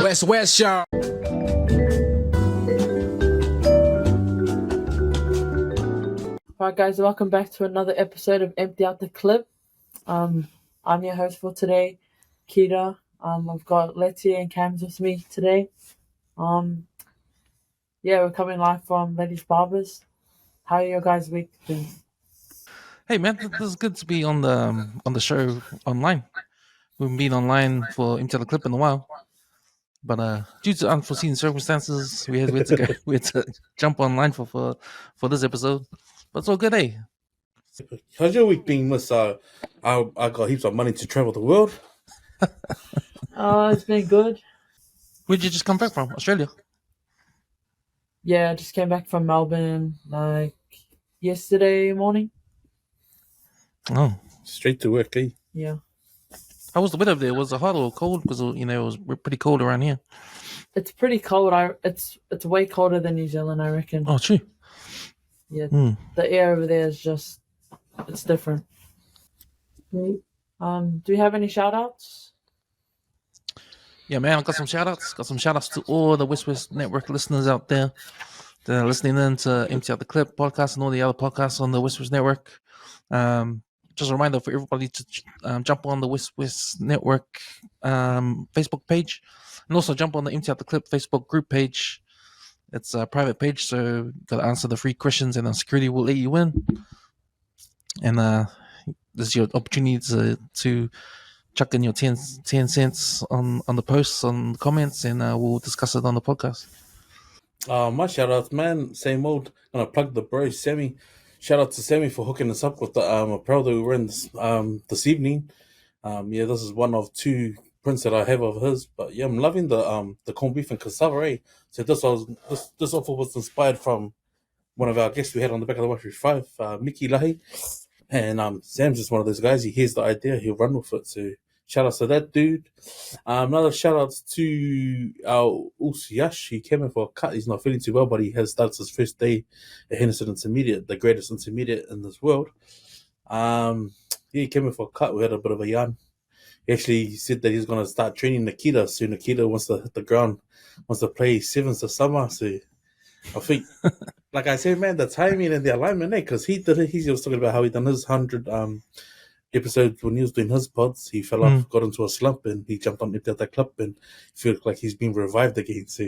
WesWes Show. Alright guys, welcome back to another episode of Empty Out the Clip. I'm your host for today, Kita. I've got Leti and Cams with me today. We're coming live from Leti's Barbers. How are your guys' week been? Hey man, this is good to be on the show online. We haven't been online for Empty Out the Clip in a while, but due to unforeseen circumstances, we had to jump online for this episode. But it's all good, eh? How's your week been, Miss? I got heaps of money to travel the world. It's been good. Where'd you just come back from? Australia? Yeah, I just came back from Melbourne like yesterday morning. Oh, Straight to work, eh? Yeah. how was the weather there? Was it hot or cold? Because it was pretty cold around here. It's pretty cold. It's way colder than New Zealand, I reckon. Oh, true. Yeah. The air over there is just it's different. Do we have any shout outs? Yeah, man, I got some shout outs. Got some shout outs to all the WesWes Network listeners out there that are listening in to Empty Out the Clip podcast and all the other podcasts on the WesWes Network. Just a reminder for everybody to jump on the WesWes Network Facebook page and also jump on the Empty Out the Clip Facebook group page. It's a private page, so you got to answer the 3 questions and then security will let you in. And this is your opportunity to chuck in your 10 cents on the posts, on the comments, and we'll discuss it on the podcast. My shout outs, man. Same old. Gonna plug the bro, Sammy. Shout out to Sammy for hooking us up with the apparel that we were in this evening. This is one of 2 prints that I have of his. But yeah, I'm loving the corned beef and cassava, eh? So this offer was inspired from one of our guests we had on the back of the Watch 5, Mickey Lahi. And Sam's just one of those guys. He hears the idea, he'll run with it. So shout out to that dude. Another shout out to our Usiash. He came in for a cut. He's not feeling too well, but he has started his first day at Henderson Intermediate, the greatest intermediate in this world. He came in for a cut. We had a bit of a yarn. He actually said that he's going to start training Nikita soon. Nikita wants to hit the ground, wants to play 7s this summer. So I think, like I said, man, the timing and the alignment, because he was talking about how he done his 100 episodes when he was doing his pods. He fell off, got into a slump, and he jumped on Empty Out the Club and feels like he's been revived again. So,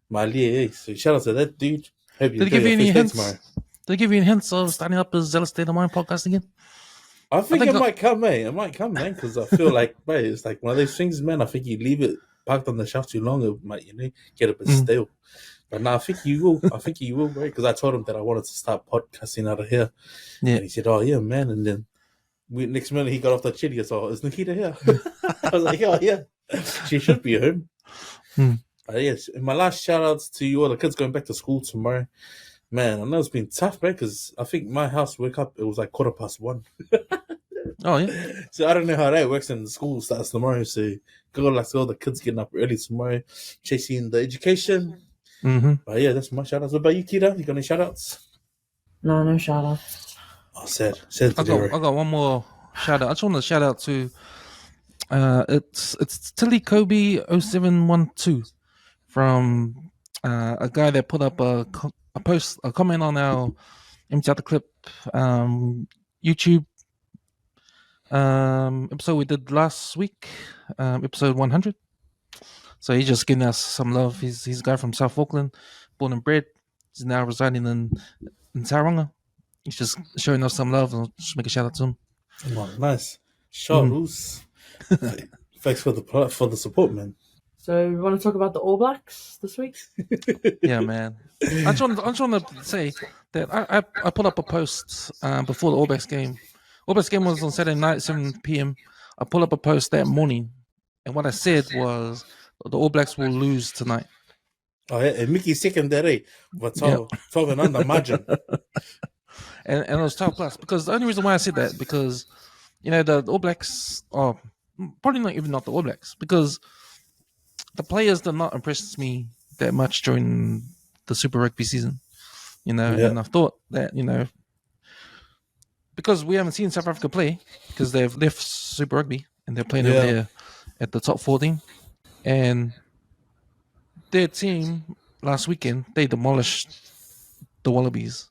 so shout out to that dude. Hope you Did he give you any hints? Tomorrow. Did he give you any hints of starting up his Zealous State of Mind podcast again? I think it might come, man. It might come, man, because I feel like, man, it's like one of those things, man. I think you leave it parked on the shelf too long, it might, get a bit stale. But no, I think you will. I think you will, right? Because I told him that I wanted to start podcasting out of here. Yeah. And he said, oh, yeah, man. And then next minute he got off the chair. He goes, oh, is Nikita here? I was like, oh, yeah. She should be at home. Yes. And my last shout outs to all the kids going back to school tomorrow. Man, I know it's been tough, man, because I think my house woke up, it was like 1:15. Oh, yeah. So I don't know how that works, and school starts tomorrow. So good luck to all the kids getting up early tomorrow, chasing the education. But yeah, that's my shout outs. What about you, Kita? You got any shout outs? No shout outs. Oh, sad. I got one more shout out. I just want to shout out to it's Tilly Kobe 0712 from a guy that put up a comment on our Empty Out the Clip YouTube episode we did last week, episode 100. So he's just giving us some love. He's a guy from South Auckland, born and bred. He's now residing in Tauranga. He's just showing us some love, and I'll just make a shout out to him. Oh, nice. Shout outs. Thanks for the support, man. So we want to talk about the All Blacks this week? Yeah, man. I just want to say that I put up a post before the All Blacks game. All Blacks game was on Saturday night, 7 p.m. I pulled up a post that morning, and what I said was the All Blacks will lose tonight. Oh, yeah, and Mickey second that, eh? But 12 and under margin. And it was 12 plus, because the only reason why I said that, because, the All Blacks, probably not even not the All Blacks, because the players did not impress me that much during the Super Rugby season, and I thought that, because we haven't seen South Africa play, because they've left Super Rugby, and they're playing over there at the top 14, and their team last weekend, they demolished the Wallabies.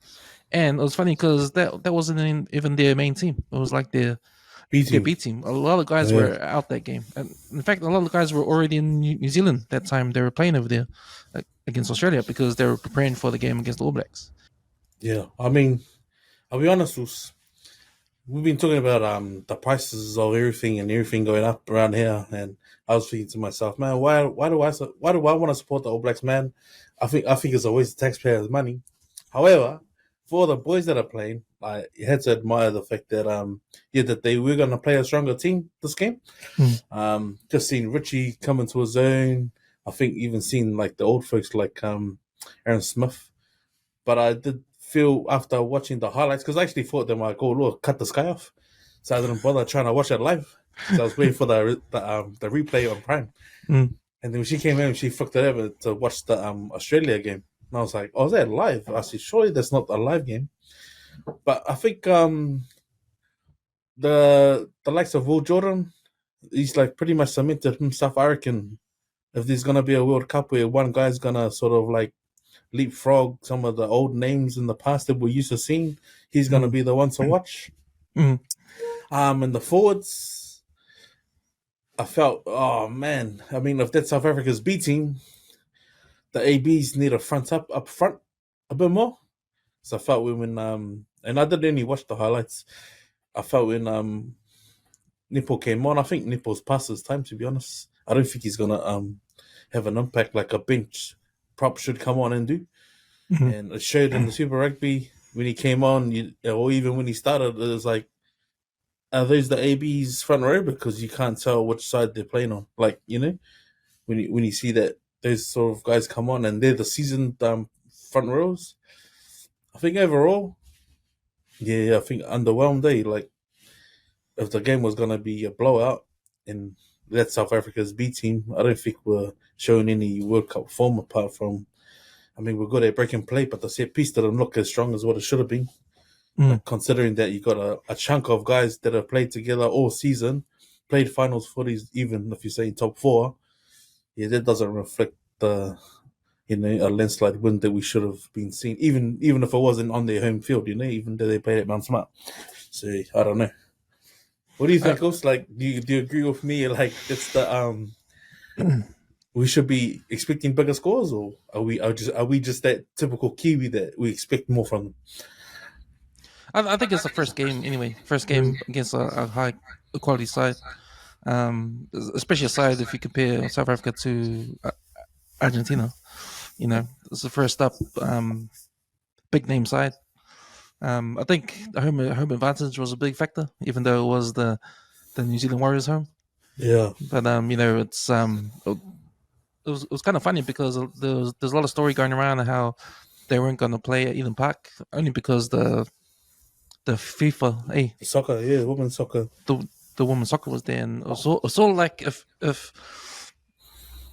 And it was funny because that wasn't even their main team. It was like their B their team. B team. A lot of guys were out that game. And in fact, a lot of guys were already in New Zealand that time. They were playing over there against Australia because they were preparing for the game against the All Blacks. Yeah, I mean, I'll be honest, we've been talking about the prices of everything going up around here, and I was thinking to myself, man, why do I want to support the All Blacks, man? I think it's a waste of taxpayers' money. However, for the boys that are playing, I had to admire the fact that that they were going to play a stronger team this game. Just seeing Richie come into his own. I think even seeing like the old folks like Aaron Smith. But I did feel after watching the highlights, because I actually thought they might go, look, cut the sky off. So I didn't bother trying to watch it live. So I was waiting for the replay on Prime. And then when she came in, she fucked it over to watch the Australia game. And I was like, oh, is that live? I said, surely that's not a live game. But I think the likes of Will Jordan, he's like pretty much cemented himself. I reckon if there's going to be a World Cup where one guy's going to sort of like leapfrog some of the old names in the past that we're used to seeing, he's going to be the one to watch. And the forwards, I felt, oh man, I mean, if that's South Africa's B team, the ABs need a front up front a bit more. So I felt when and I didn't really watch the highlights. I felt when Nippo came on, I think Nippo's past his time, to be honest. I don't think he's gonna have an impact like a bench prop should come on and do. And it showed in the Super Rugby when he came on, or even when he started, it was like, are those the AB's front row? Because you can't tell which side they're playing on. Like, when you see that those sort of guys come on and they're the seasoned front rows. I think overall, I think underwhelmed. Like, if the game was gonna be a blowout and that's South Africa's B team, I don't think we're showing any World Cup form apart from, I mean, we're good at breaking play, but the set piece didn't look as strong as what it should have been. Like, considering that you got a chunk of guys that have played together all season, played finals footies, even if you say top 4, that doesn't reflect the a landslide win that we should have been seeing, even if it wasn't on their home field, even though they played at Mount Smart. So I don't know. What do you think, Ghost? Like, do you agree with me? Like, it's the we should be expecting bigger scores, or are we just that typical Kiwi that we expect more from them? I think it's the first game anyway. First game against a high quality side, especially a side if you compare South Africa to Argentina. It's the first up big name side. I think the home advantage was a big factor, even though it was the New Zealand Warriors home. Yeah. But it's it was kind of funny because there's a lot of story going around on how they weren't going to play at Eden Park only because the FIFA, soccer, women's soccer, the women's soccer was there, and it was sort of like if it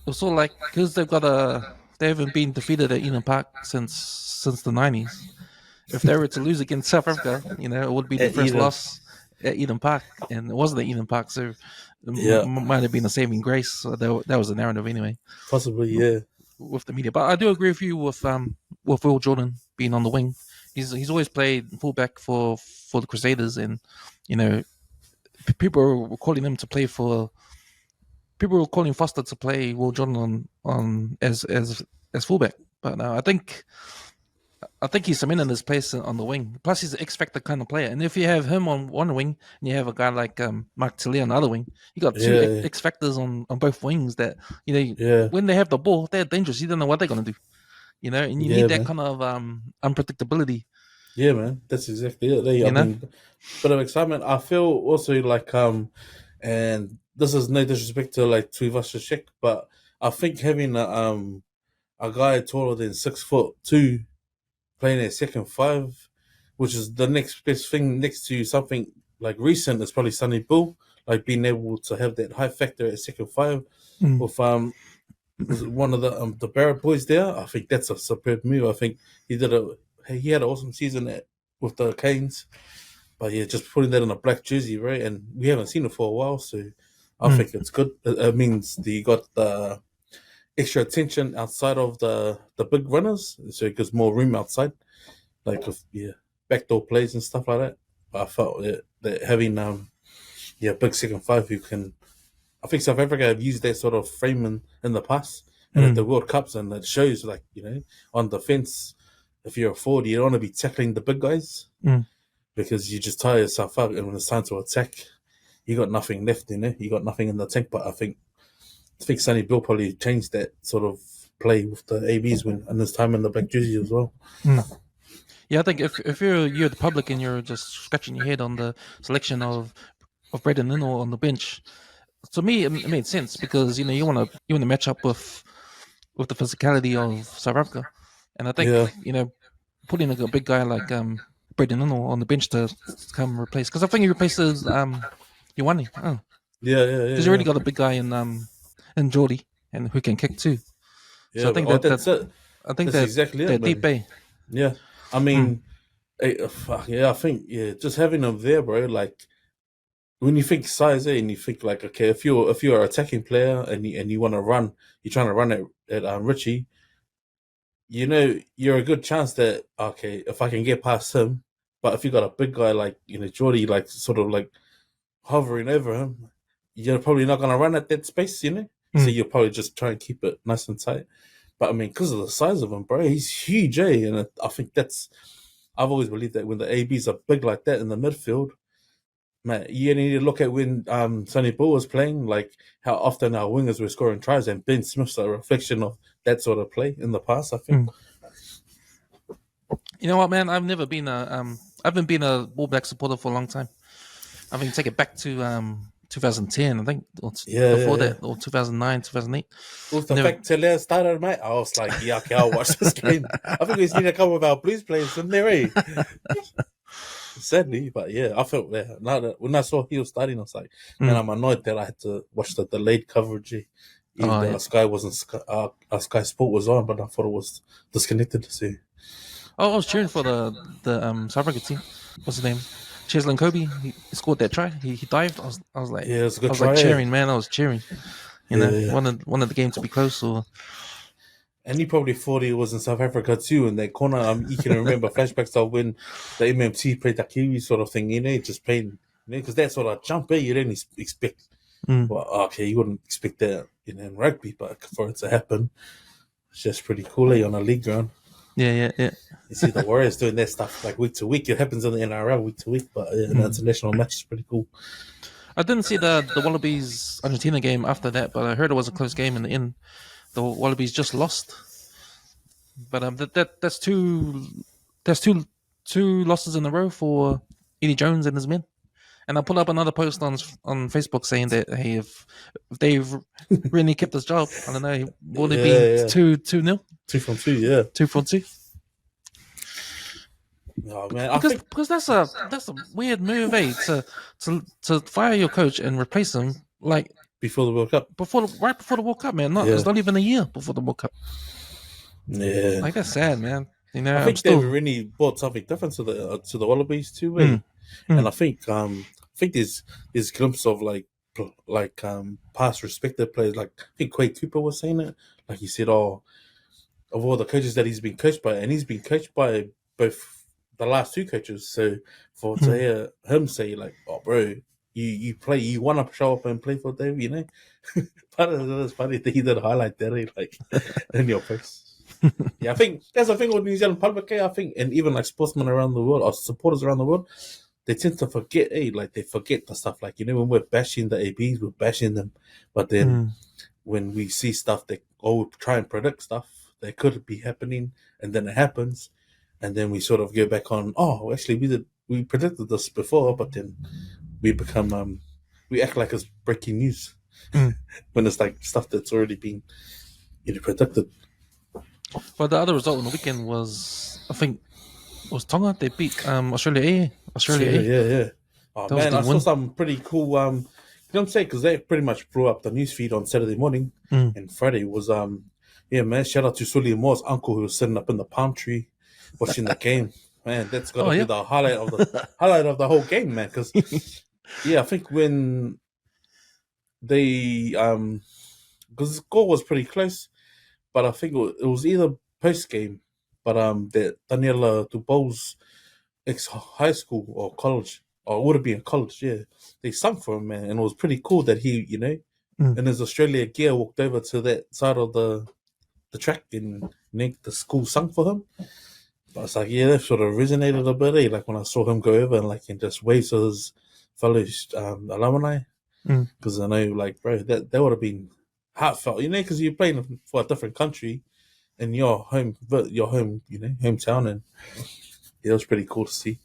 was sort of like because they haven't been defeated at Eden Park since the 90s. If they were to lose against South Africa, it would be the first loss at Eden Park, and it wasn't at Eden Park, so it might have been a saving grace. So that was the narrative anyway. Possibly, yeah. With the media, but I do agree with you with Will Jordan being on the wing. He's always played fullback for the Crusaders, and people were calling him to play for. People were calling Foster to play Will Jordan on as fullback, but I think he's cementing his place on the wing. Plus, he's an X-factor kind of player. And if you have him on one wing and you have a guy like Mark Tilly on the other wing, you got two X-factors on both wings that, when they have the ball, they're dangerous. You don't know what they're going to do. And you need that kind of unpredictability. Yeah, man. That's exactly it. I mean, bit of excitement. I feel also like, and this is no disrespect to like Tuivasa-Sheck, but I think having a guy taller than 6'2" playing at second 5, which is the next best thing next to something like recent, is probably Sonny Bill, like being able to have that high factor at second 5 with one of the Barrett boys there. I think that's a superb move. I think he had an awesome season with the Canes, but just putting that in a black jersey, right? And we haven't seen it for a while, so I think it's good. It means that you got the extra attention outside of the big runners, so it gives more room outside, like with backdoor plays and stuff like that. But I felt that having big second five who can. I think South Africa have used that sort of frame in the past, and at the World Cups, and it shows like on defense, if you're a forward, you don't want to be tackling the big guys because you just tire yourself out, and when it's time to attack, you got nothing left. You got nothing in the tank. But I think Sonny Bill probably changed that sort of play with the ABs in this time in the black jersey as well. Yeah, I think if you're the public and you're just scratching your head on the selection of Braden Linnell on the bench, to me it made sense because you want to match up with the physicality of South Africa, and I think putting a big guy like Braden Linnell on the bench to come replace, because I think he replaces Ioane. Because you already got a big guy in Geordie and who can kick too. Yeah, so I think that's it. I think that's exactly it. Deep. Yeah, I mean, I think just having them there, bro. Like when you think size, and you think like, okay, if you're an attacking player and you want to run, you're trying to run at Richie. You're a good chance that if I can get past him, but if you got a big guy like Geordie, like sort of like hovering over him, you're probably not gonna run at that space, So you'll probably just try and keep it nice and tight. But I mean, because of the size of him, bro, he's huge, and I think I've always believed that when the ABs are big like that in the midfield, man, you need to look at when Sonny Bill was playing, like how often our wingers were scoring tries, and Ben Smith's a reflection of that sort of play in the past, I think. You know what, man? I've never been I haven't been a All Black supporter for a long time. I think take it back to 2010, I think, or before that, or 2009, 2008. With the fact Tesler started, mate, I was like, okay, I'll watch this game. I think we just need a couple of our Blues players in there, eh? Sadly, but I felt when I saw he was starting, I was like, man, I'm annoyed that I had to watch the delayed coverage. Even though Sky wasn't, Sky Sport was on, but I thought it was disconnected. So. Oh, I was cheering for the South Africa team. What's his name? Cheslin Kobe. He scored that try. He dived. I was like, it was a good I was try, like cheering, man. I was cheering. Wanted the game to be close. And he probably thought he was in South Africa too in that corner. You can remember flashbacks of when the MMT played the Kiwi sort of thing, just playing, because that sort of jump, you didn't expect. Well, you wouldn't expect that in rugby, but for it to happen, it's just pretty cool, on a league ground. Yeah. You see the Warriors doing that stuff like week to week. It happens in the NRL week to week, but in the international match is pretty cool. I didn't see the Wallabies Argentina game after that, but I heard it was a close game in the end. The Wallabies just lost, but that's two losses in a row for Eddie Jones and his men. And I put up another post on Facebook saying that, hey, if they've really kept this job, I don't know, will it be 2-0? 2 from 2, yeah. 2 from 2. Oh man, because that's a weird move, to fire your coach and replace him like before the World Cup. Right before the World Cup, man. It's not even a year before the World Cup. Yeah, like that's sad, man. I think they really brought something different to the Wallabies too, and I think there's glimpse of like past respected players. Like I think Quade Cooper was saying it. Like he said, of all the coaches that he's been coached by, and he's been coached by both the last two coaches. So to hear him say like, "Oh, bro, you want to show up and play for them," But it's funny that he did highlight that, like in your face. I think that's the thing with New Zealand public. I think, and even like sportsmen around the world or supporters around the world, they tend to forget. Like they forget the stuff. Like when we're bashing the ABs, we're bashing them, but then when we see stuff that we try and predict stuff that could be happening, and then it happens, and then we sort of go back on. Oh, actually, we predicted this before, but then we become we act like it's breaking news when it's like stuff that's already been predicted. Well, the other result on the weekend was, I think, was Tonga. They beat Australia A. Yeah. Oh that man, I saw some pretty cool. You know what I'm saying? Because they pretty much blew up the newsfeed on Saturday morning, and Friday was man. Shout out to Sully Moore's uncle who was sitting up in the palm tree watching the game. Man, that's got to be the highlight of the whole game, man. Because I think when they because the score was pretty close. but I think it was either post game, but that Daniela Dubow's ex high school or college, or it would have been college, yeah. They sung for him, man, and it was pretty cool that he, in his Australia gear, walked over to that side of the track and the school sung for him. But it's like, yeah, that sort of resonated a bit, like when I saw him go over and just wave to his fellow alumni. Because I know, like, bro, that would have been heartfelt, because you're playing for a different country in your hometown, and it was pretty cool to see.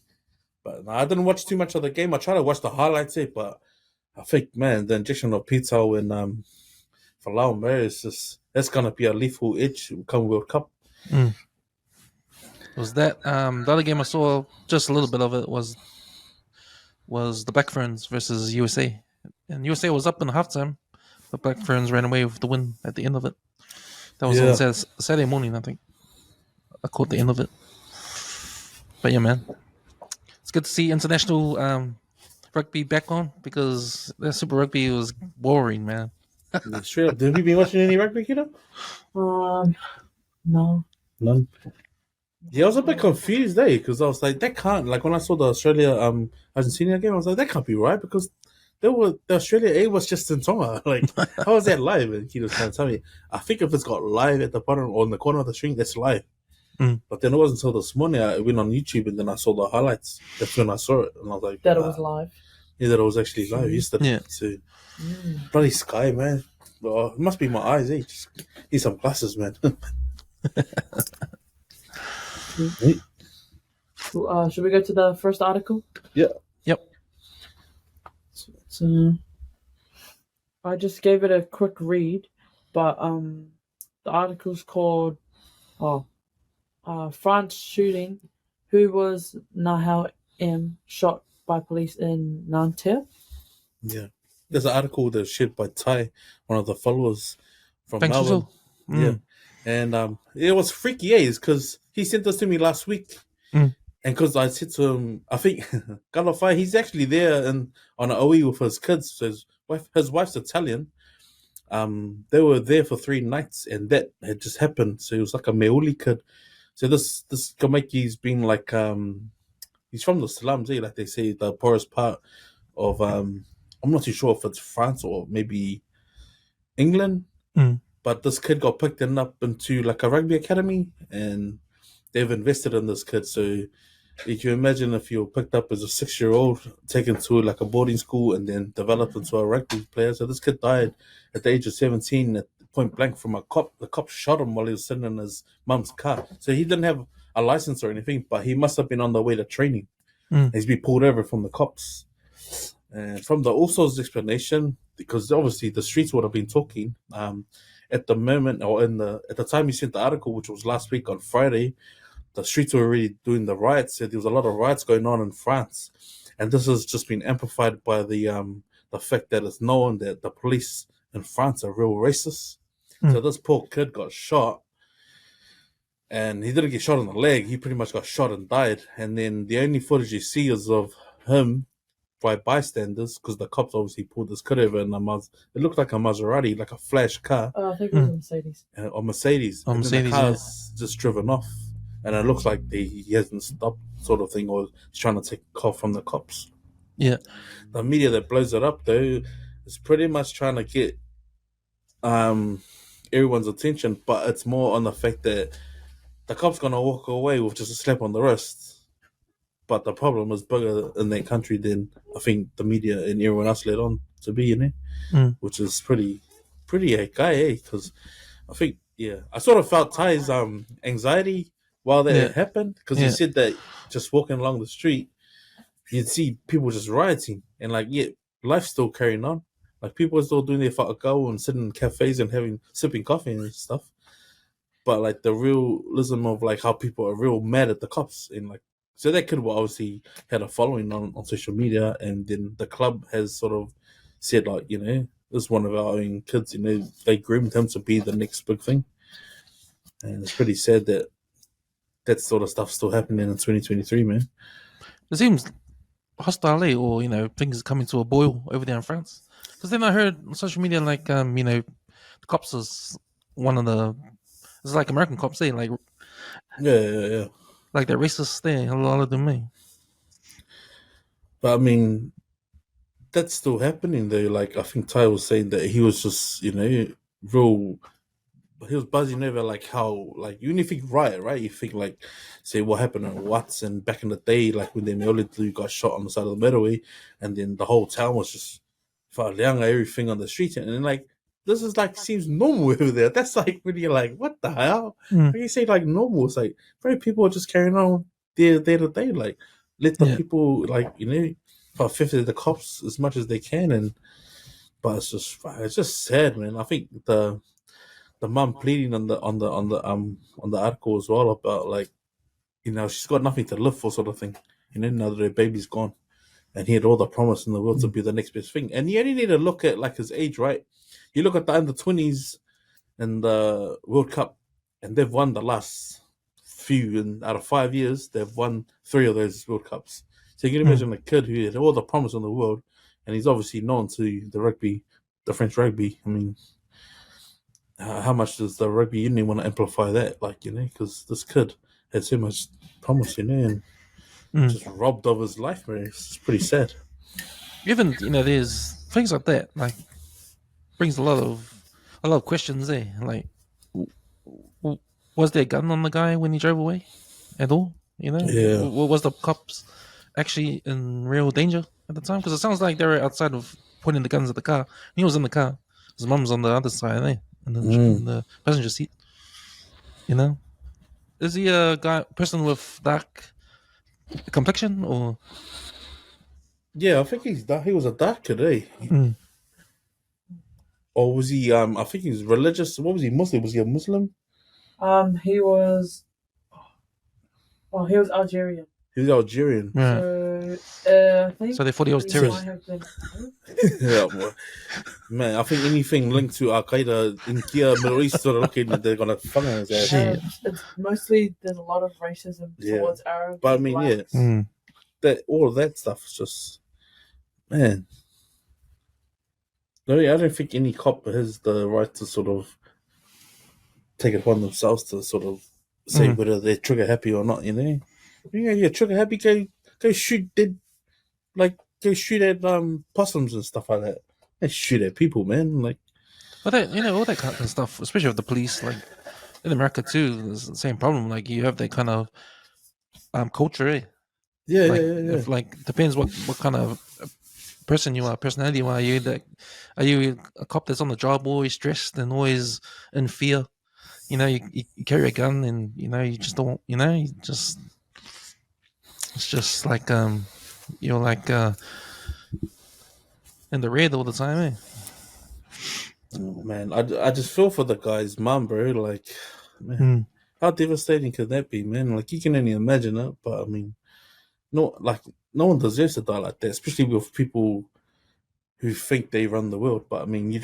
But I didn't watch too much of the game. I tried to watch the highlights, but I think, man, the injection of Pito and Falau, man, that's gonna be a lethal edge come World Cup. Was that the other game I saw? Just a little bit of it was the Black Ferns versus USA, and USA was up in halftime. The Black Ferns ran away with the win at the end of it. That was on Saturday morning, I think. I caught the end of it. But yeah, man, it's good to see international rugby back on, because that Super Rugby was boring, man. Straight up, have you been watching any rugby, kiddo? No. None. Yeah, I was a bit confused, because I was like, that can't, like when I saw the Australia Argentina game, I was like, that can't be right, because the Australia A was just in Tonga. Like, how is that live? And he was trying to tell me, I think if it's got live at the bottom or in the corner of the screen, that's live. But then it wasn't until this morning I went on YouTube and then I saw the highlights. That's when I saw it, and I was like, That it was live. Yeah, that it was actually live yesterday. Yeah. So, bloody Sky, man. Well, it must be my eyes, eh? Just need some glasses, man. Should we go to the first article? Yeah. Yep. So, I just gave it a quick read, but the article's called France shooting. Who was Nahel M shot by police in Nanterre? Yeah. There's an article that's shared by Ty, one of the followers from Thanks, Melbourne. Rizal. Yeah. And it was freaky, because he sent this to me last week. And because I said to him, I think, Galafai, he's actually there on an OE with his kids. So his wife's Italian. They were there for 3 nights, and that had just happened. So he was like a Meuli kid. So this Kameki's been like, he's from the slums, like they say, the poorest part of, I'm not too sure if it's France or maybe England. But this kid got picked up into like a rugby academy, and they've invested in this kid. So you can imagine if you're picked up as a 6-year-old, taken to like a boarding school, and then developed into a rugby player. So this kid died at the age of 17 at point blank from a cop. The cop shot him while he was sitting in his mum's car. So he didn't have a license or anything, but he must have been on the way to training. He's been pulled over from the cops. And from the Uso's explanation, because obviously the streets would have been talking, at the moment, or at the time he sent the article, which was last week on Friday, the streets were already doing the riots. So there was a lot of riots going on in France, and this has just been amplified by the fact that it's known that the police in France are real racist. So this poor kid got shot, and he didn't get shot in the leg. He pretty much got shot and died. And then the only footage you see is of him by bystanders, because the cops obviously pulled this kid over in it looked like a Maserati, like a flash car. I think it was a Mercedes. Or Mercedes. Oh, Mercedes, the car's just driven off. And it looks like he hasn't stopped, sort of thing, or he's trying to take off from the cops. Yeah. The media that blows it up, though, is pretty much trying to get everyone's attention, but it's more on the fact that the cop's going to walk away with just a slap on the wrist. But the problem is bigger in that country than I think the media and everyone else let on to be, which is pretty guy, because I think, I sort of felt Ty's anxiety while that happened, because he said that just walking along the street, you'd see people just rioting, and life's still carrying on. Like, people are still doing their whakakau and sitting in cafes and sipping coffee and stuff. But the realism of how people are real mad at the cops, and so that kid obviously had a following on social media, and then the club has sort of said this is one of our own kids, they groomed him to be the next big thing. And it's pretty sad that sort of stuff's still happening in 2023, man. It seems hostile, or things are coming to a boil over there in France. Because then I heard on social media the cops is one of the It's like American cops, like Yeah. they're racist. There, a lot of them, But I mean, that's still happening though. Like I think Ty was saying that he was just, real. He was buzzing over like how like when you think right, you think like say what happened in Watson back in the day, like when the Meolitu got shot on the side of the motorway, and then the whole town was just whareanga everything on the street, and then like this is like seems normal over there. That's like when you're like, what the hell? Like you say like normal, it's like very people are just carrying on their day to day, like let the people like for 50 the cops as much as they can, but it's just sad, man. I think the mum pleading on the article as well about like she's got nothing to live for sort of thing, now that her baby's gone, and he had all the promise in the world to be the next best thing. And you only need to look at like his age, right? You look at the under-20s in the World Cup, and they've won the last few, and out of 5 years, they've won 3 of those World Cups. So you can imagine a kid who had all the promise in the world, and he's obviously known to the French rugby. I mean, how much does the rugby union want to amplify that? Like, because this kid had so much promise, and just robbed of his life, man. It's pretty sad. Even there's things like that, like brings a lot of questions there. Like, was there a gun on the guy when he drove away at all? Yeah. Was the cops actually in real danger at the time? Because it sounds like they were outside of pointing the guns at the car. He was in the car. His mum's on the other side there, and then in the passenger seat. Is he a person with dark complexion or? Yeah, I think he was a dark kid, eh? Or was he? I think he was religious. What was he? Muslim? Was he a Muslim? He was. Oh, he was Algerian. He was Algerian. Yeah. So, I think. So they thought he was terrorist. Yeah, man. I think anything linked to Al Qaeda in the Middle East, sort of looking, they're gonna fuck his ass. It's mostly there's a lot of racism towards Arabs. But I mean, that all of that stuff is just, man. No, I don't think any cop has the right to sort of take it upon themselves to sort of say whether they're trigger happy or not. You're trigger happy. Go shoot dead, like go shoot at possums and stuff like that. They shoot at people, man. Like, but that, all that kind of stuff, especially with the police, like in America too, it's the same problem. Like you have that kind of culture, eh? Yeah. If, like depends what kind of person you are, personality you are. Are you a cop that's on the job, always stressed and always in fear? You carry a gun, and you just don't. It's just like you're like in the red all the time, eh? Oh, man, I just feel for the guy's mum, bro. Like, man, how devastating could that be, man? Like, you can only imagine it, but I mean, no one deserves to die like that, especially with people who think they run the world. But I mean,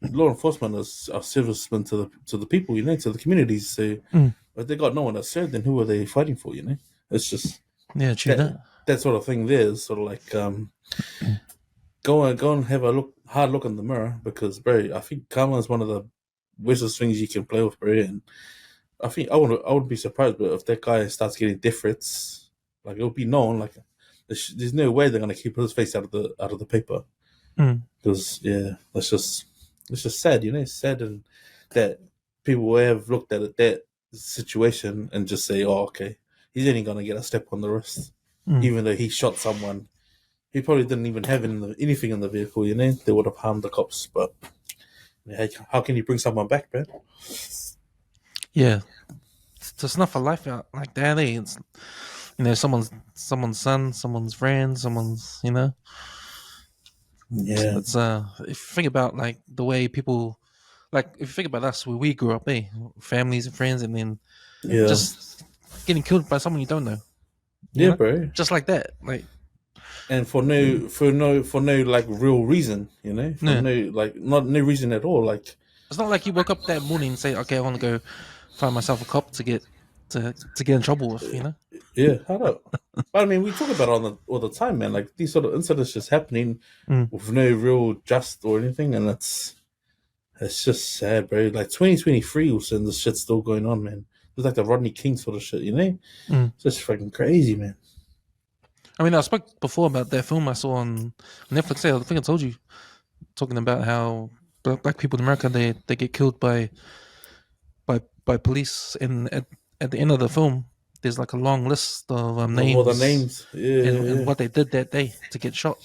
law enforcement are servicemen to the people, to the communities. So, if they got no one to serve, then who are they fighting for? It's just that sort of thing. There is sort of like go and have a hard look in the mirror, because, bro, I think karma is one of the worst things you can play with, bro. And I think I would be surprised, but if that guy starts getting death threats, like it'll be known. Like there's no way they're gonna keep his face out of the paper, because it's just sad, It's sad, and that people will have looked at that situation and just say, "Oh, okay, he's only gonna get a step on the wrist," even though he shot someone. He probably didn't even have anything in the vehicle, They would have harmed the cops, but how can you bring someone back, man? Yeah, to snuff a life out like that, it's someone's son, someone's friend, someone's Yeah. It's if you think about like the way people, like if you think about us, where we grew up, families and friends, and then just getting killed by someone you don't know. Yeah, bro. Just like that, like. And for no like real reason, no reason at all. Like, it's not like you woke up that morning and say, "Okay, I want to go find myself a cop to get in trouble with," Yeah, I know. But I mean, we talk about it all the time, man. Like these sort of incidents just happening with no real just or anything, and it's It's just sad, bro. Like 2023 also, and this shit's still going on, man. It's like the Rodney King sort of shit, you know? It's just fucking crazy, man. I mean, I spoke before about that film I saw on Netflix. I think I told you, talking about how black people in America they get killed by police, and at the end of the film, there's like a long list of names, All the names, and what they did that day to get shot.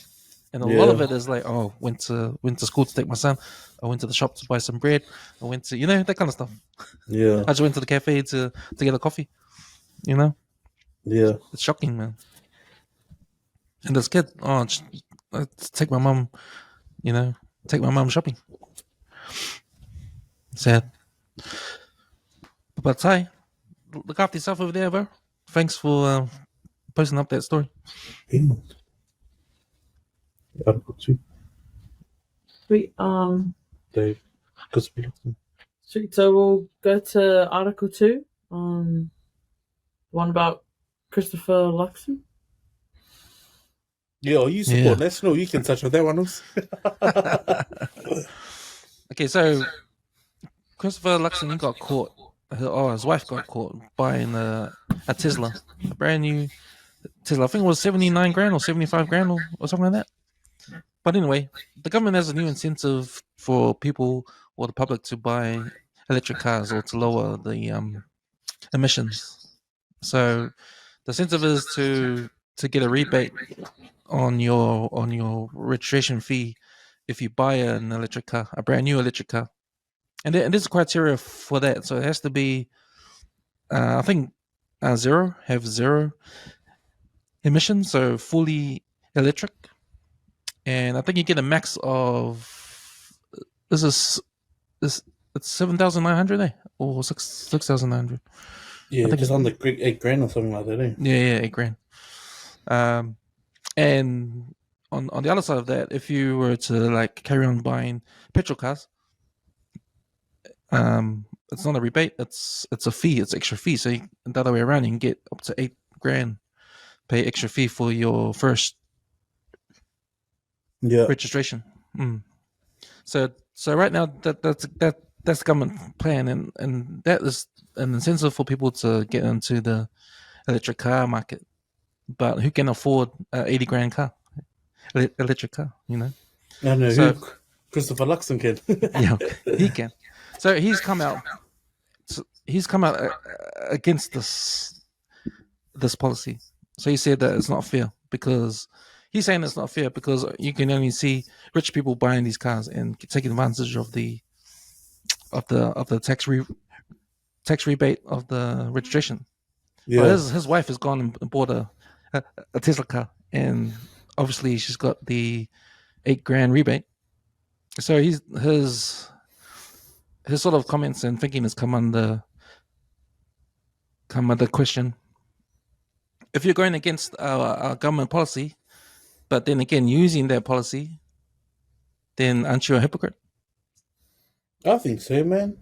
And a Yeah. lot of it is like, oh, went to school to take my son. I went to the shop to buy some bread. I went to, that kind of stuff. Yeah, I just went to the cafe to get a coffee. yeah. It's shocking, man. And this kid, let's take my mum, take my mum shopping. Sad. But Ty, look after yourself over there, bro. Thanks for posting up that story. Article 2. Sweet. Dave. Sweet. So we'll go to Article 2. One about Christopher Luxon. Yeah, you support National. You can touch on that one. Okay, so Christopher Luxon, he got caught. His wife got caught buying a Tesla, a brand new Tesla. I think it was 79 grand or 75 grand or something like that. But anyway, the government has a new incentive for people or the public to buy electric cars or to lower the emissions. So the incentive is to get a rebate on your registration fee if you buy an electric car, a brand new electric car. And there's a criteria for that. So it has to be, I think, zero emissions, so fully electric. And I think you get a max of, it's 7,900 or 6,900. Yeah, I think it's on the 8 grand or something like that. Yeah, 8 grand. And on the other side of that, if you were to like carry on buying petrol cars, it's not a rebate, it's a fee, it's extra fee. So the other way around, you can get up to 8 grand, pay extra fee for your first registration. So right now that's the government plan, and that is an incentive for people to get into the electric car market. But who can afford an 80 grand car, electric car? I know who Christopher Luxon can. Yeah, he can. So he's come out against this policy. So he said that it's not fair, because he's saying it's not fair because you can only see rich people buying these cars and taking advantage of the tax rebate of the registration. Yeah. But his wife has gone and bought a Tesla car, and obviously she's got the 8 grand rebate. So his sort of comments and thinking has come under question. If you're going against our government policy, but then again using their policy, then aren't you a hypocrite? I think so, man.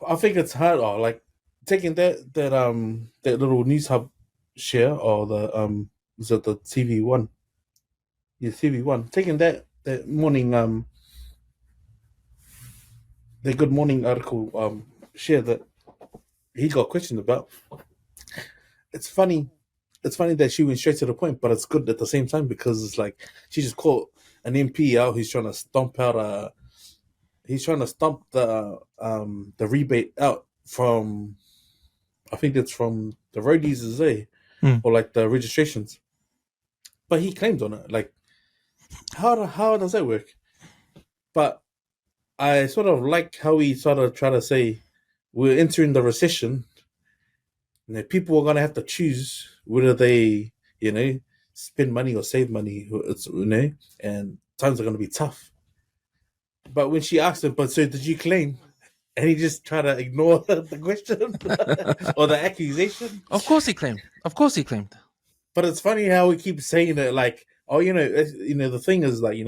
I think it's hard, like taking that little news hub share, or the is it the TV1? Yeah, TV1. Taking that morning the Good Morning article share that he got questioned about. It's funny that she went straight to the point, but it's good at the same time, because it's like she just caught an MP out who's trying to stomp out the rebate out from, I think it's from the roadies, or like the registrations. But he claimed on it. Like, how does that work? But I sort of like how he sort of try to say we're entering the recession, and people are gonna have to choose whether they, spend money or save money. And times are gonna be tough. But when she asked him, but so did you claim? And he just tried to ignore the question or the accusation. Of course he claimed. But it's funny how he keeps saying it like, oh, the thing is like,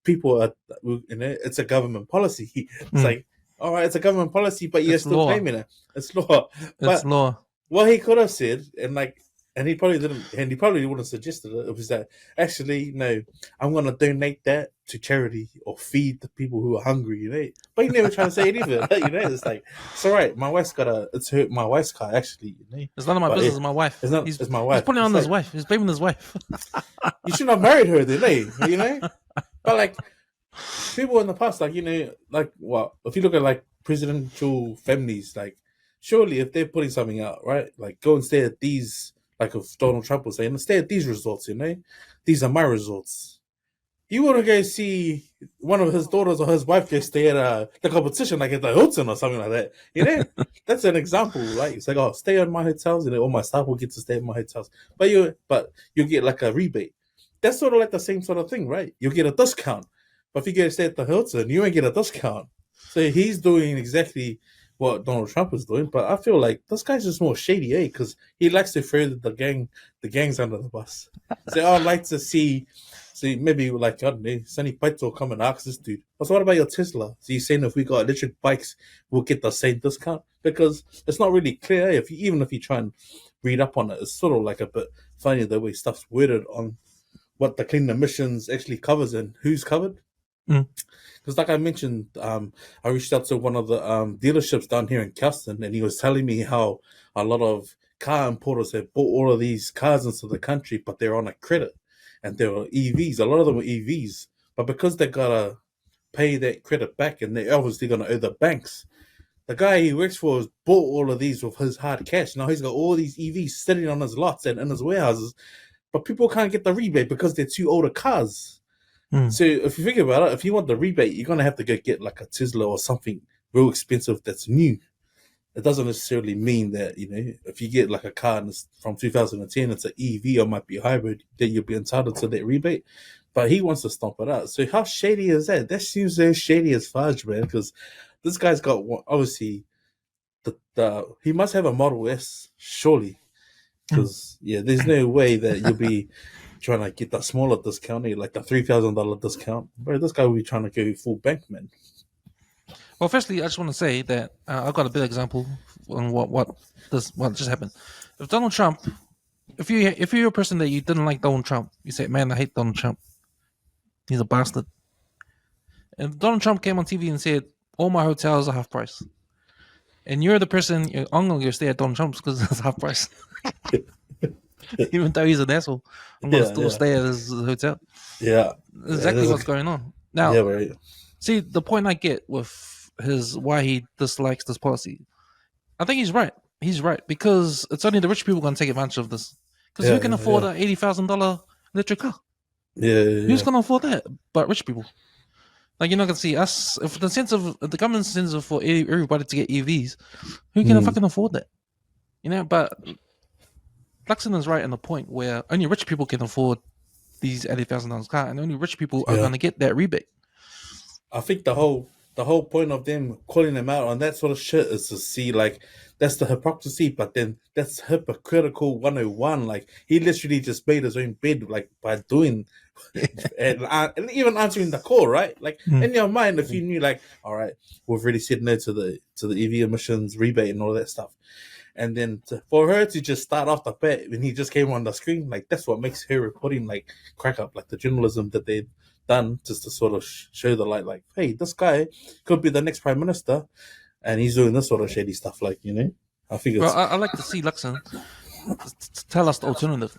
people are, it's a government policy. It's like, all right, it's a government policy, but you're still claiming it. It's law. It's law. What he could have said, and like, And he probably didn't, and he probably wouldn't have suggested it. It was that actually, no, I'm gonna donate that to charity or feed the people who are hungry, you know. But he never tried to say anything, you know. It's like it's all right. My wife's it's my wife's car, actually, you know. It's none of my business. It's my wife. It's not. It's my wife. He's putting it on his wife. He's blaming his wife. You shouldn't have married her, then, eh? You know. But like people in the past, like you know, like what if you look at like presidential families, like surely if they're putting something out, right, like go and stay at these. Like if Donald Trump was saying, stay at these resorts, you know? These are my resorts. You want to go see one of his daughters or his wife go stay at the competition, like at the Hilton or something like that. You know? That's an example, right? It's like, oh, stay at my hotels, and all my staff will get to stay at my hotels. But you get like a rebate. That's sort of like the same sort of thing, right? You'll get a discount. But if you go stay at the Hilton, you won't get a discount. So he's doing exactly what Donald Trump is doing, but I feel like this guy's just more shady, because he likes to throw the gangs under the bus. So I'd like to see maybe like, I don't know, Sonny Paito come and ask this dude, so what about your Tesla? So he's saying if we got electric bikes, we'll get the same discount, because it's not really clear. Even if you try and read up on it, it's sort of like a bit funny the way stuff's worded on what the clean emissions actually covers and who's covered. Because like I mentioned, I reached out to one of the dealerships down here in Kelston, and he was telling me how a lot of car importers have bought all of these cars into the country, but they're on a credit, and they were EVs. A lot of them were EVs, but because they gotta pay that credit back, and they're obviously gonna owe the banks. The guy he works for has bought all of these with his hard cash. Now he's got all these EVs sitting on his lots and in his warehouses, but people can't get the rebate because they're too older cars. So if you think about it, if you want the rebate, you're gonna have to go get like a Tesla or something real expensive that's new. It doesn't necessarily mean that, you know, if you get like a car from 2010, it's an EV or might be a hybrid, then you'll be entitled to that rebate. But he wants to stomp it out. So how shady is that? That seems so shady as fudge, man. Because this guy's got obviously he must have a Model S, surely. Because there's no way that you'll be trying to get that smaller discount, like the $3,000 discount. Bro, this guy will be trying to go full bank, man. Well, firstly, I just want to say that I've got a big example on what just happened. If Donald Trump, if you're a person that you didn't like Donald Trump, you say, "Man, I hate Donald Trump. He's a bastard." And Donald Trump came on TV and said, "All my hotels are half price," and you're the person, I'm going to stay at Donald Trump's because it's half price. Even though he's an asshole, I'm going to still stay at his hotel. Yeah. Exactly what's going on. Now, right. See, the point I get with why he dislikes this policy, I think he's right. He's right, because it's only the rich people going to take advantage of this. Because who can afford an $80,000 electric car? Who's going to afford that? But rich people. Like, you're not going to see us. If the government's incentive for everybody to get EVs, who can fucking afford that? You know, but Luxon is right in the point where only rich people can afford these $80,000 car, and only rich people are going to get that rebate. I think the whole point of them calling them out on that sort of shit is to see, like, that's the hypocrisy, but then that's hypocritical 101. Like, he literally just made his own bed, like, by doing and even answering the call, right? Like, in your mind, if you knew, like, all right, we've already said no to the EV emissions rebate and all that stuff, and then for her to just start off the bat when he just came on the screen, like, that's what makes her reporting, like, crack up, like the journalism that they've done, just to sort of show the light, like, hey, this guy could be the next prime minister, and he's doing this sort of shady stuff, like, you know. I think it's... Well, I like to see Luxon tell us the alternative.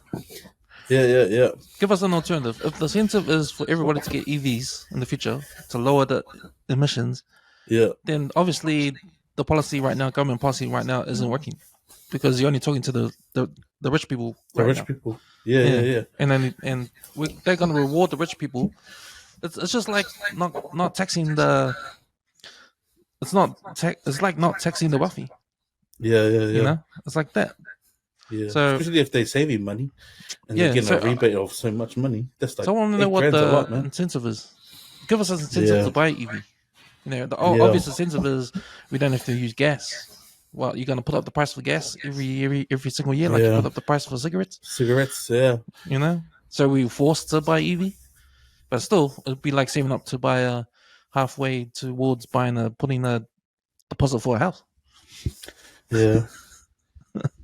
Yeah. Give us an alternative. If the incentive is for everybody to get EVs in the future to lower the emissions, then obviously the policy right now, government policy right now, isn't working, because you're only talking to the rich people. The rich people. Yeah. And then they're going to reward the rich people. It's just like not taxing the. It's like not taxing the wealthy. Yeah. You know, it's like that. Yeah. So, especially if they save you money and they're getting a rebate of so much money. That's like, so I want to know what the incentive is. Give us an incentive to buy EV. You know, the obvious incentive is we don't have to use gas. Well, you're going to put up the price for gas every single year, like you put up the price for cigarettes. You know, so we're forced to buy EV, but still, it'd be like saving up to buy halfway towards putting a deposit for a house. Yeah.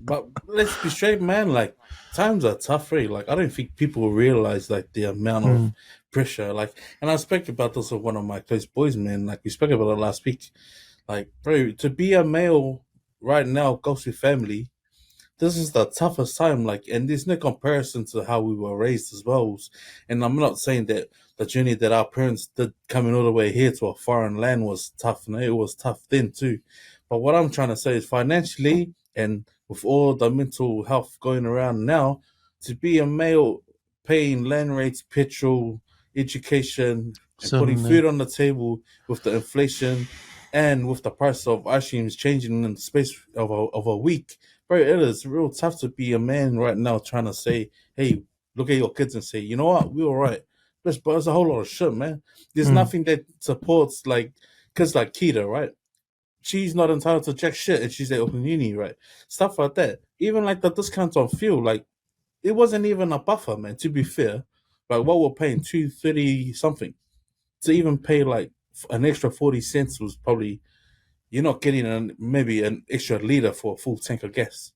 But let's be straight, man. Like times are tough, right? Like I don't think people realize like the amount of pressure. Like, and I spoke about this with one of my close boys, man. Like we spoke about it last week. Like, bro, to be a male right now, goes with family, this is the toughest time. Like, and there's no comparison to how we were raised as well. And I'm not saying that the journey that our parents did coming all the way here to a foreign land was tough. No, it was tough then too. But what I'm trying to say is financially and with all the mental health going around now, to be a male paying land rates, petrol, education, and putting Certainly. food on the table with the inflation and with the price of ice creams changing in the space of a week, bro, it is real tough to be a man right now trying to say, hey, look at your kids and say, you know what, we're all right. But there's a whole lot of shit, man. There's nothing that supports like kids like Keita, right? She's not entitled to jack shit and she's at open uni, right? Stuff like that. Even like the discounts on fuel, like it wasn't even a buffer, man, to be fair. Like what we're paying, 230 something. To even pay like an extra 40 cents was probably, you're not getting maybe an extra liter for a full tank of gas.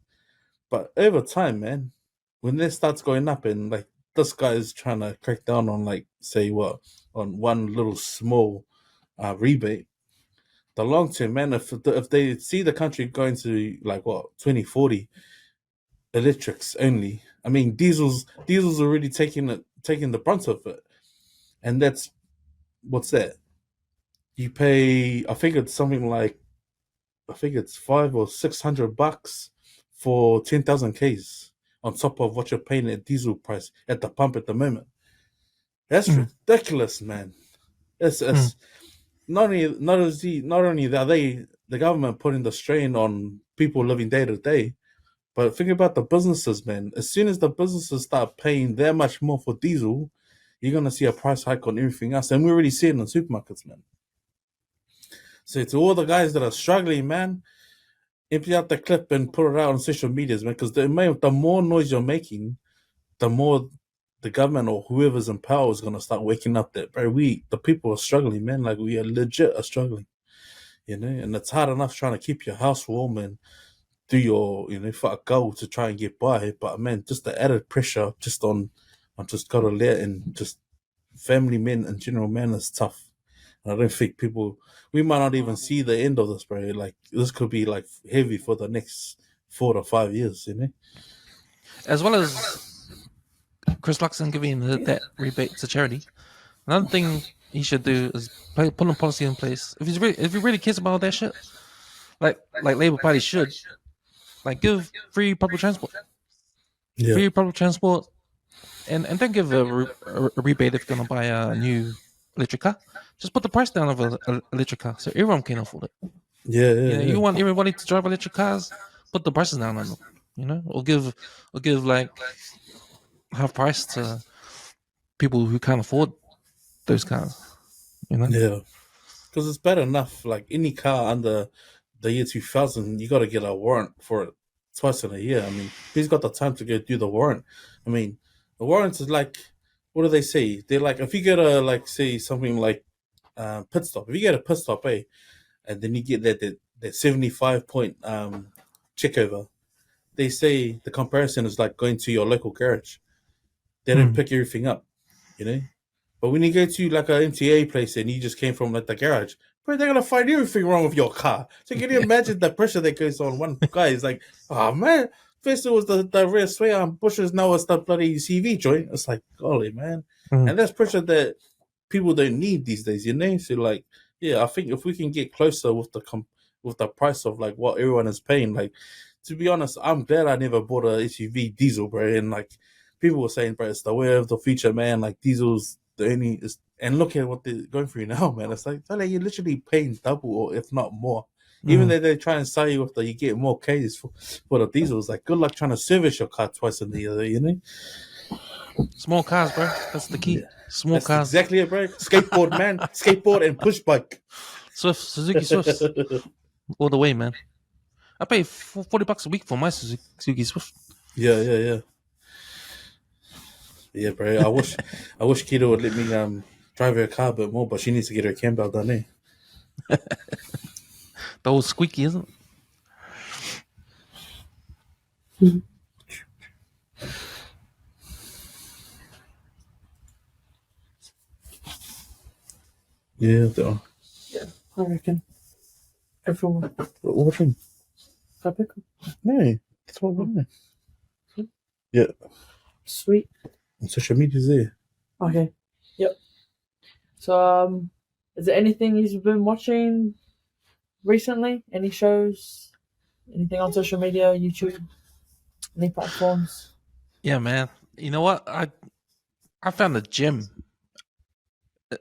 But over time, man, when this starts going up and like this guy is trying to crack down on like say what on one little small rebate, the long term, man, if they see the country going to like what 2040 electrics only, I mean diesels already taking the brunt of it, and that's what's that? You pay, I think it's something like I think it's $500 or $600 for 10,000 Ks on top of what you're paying at diesel price at the pump at the moment. That's ridiculous, man. It's not only are they the government putting the strain on people living day to day, but think about the businesses, man. As soon as the businesses start paying that much more for diesel, you're gonna see a price hike on everything else, and we already see it in the supermarkets, man. So to all the guys that are struggling, man, empty out the clip and put it out on social medias, man, because the more noise you're making, the more the government or whoever's in power is going to start waking up that, bro, the people are struggling, man. Like, we are legit are struggling, you know, and it's hard enough trying to keep your house warm and do your, you know, for a goal to try and get by. But, man, just the added pressure just on just got to let and just family men in general, man, is tough. I don't think we might not even see the end of this, bro. Like, this could be like heavy for the next 4 to 5 years, you know? As well as Chris Luxon giving that rebate to charity, another thing he should do is put a policy in place. If he really cares about that shit, like Labour Party should, like give free public transport. Yeah. Free public transport, and then give a rebate if you're gonna buy a new electric car. Just put the price down of an electric car so everyone can afford it. Yeah, You want everybody to drive electric cars, put the prices down on them. You know, or give like half price to people who can't afford those cars. You know, yeah. Because it's bad enough, like any car under the year 2000, you got to get a warrant for it twice in a year. I mean, he's got the time to go do the warrant. I mean, the warrant is like, what do they say? They're like, if you get a, like, say, something like pit stop, if you get a pit stop, and then you get that 75 point check over, they say the comparison is like going to your local garage. They don't pick everything up, you know? But when you go to like an MTA place and you just came from like the garage, bro, they're gonna find everything wrong with your car. So can you imagine the pressure that goes on? One guy is like, oh man, first it was the rear sway arm bushes, now it's the bloody CV joint. It's like, golly, man. And that's pressure that people don't need these days, you know? So like, yeah, I think if we can get closer with the price of like what everyone is paying, like, to be honest, I'm glad I never bought a SUV diesel, bro. And like people were saying, bro, it's the way of the future, man. Like diesels, the only is, and look at what they're going through now, man. It's like you're literally paying double or if not more. Even though they try and sell you with you get more Ks for the diesels. Like, good luck trying to service your car twice in the year, you know? small cars, bro. That's the key. Yeah. Small That's cars. exactly it, bro. Skateboard, man. Skateboard and push bike. Suzuki Swifts, all the way, man. I pay $40 a week for my Suzuki Swift. Yeah. Yeah, bro. I wish Keto would let me drive her car a bit more, but she needs to get her cam belt done, eh? The old squeaky, isn't it? Yeah, that one. Yeah, I reckon. Everyone. What thing? Fia Poko. No, that's what I know. Yeah, Sweet. on social media's there. Okay. Yep. So, is there anything you've been watching recently? Any shows? Anything on social media, YouTube, any platforms? Yeah, man. You know what? I found a gym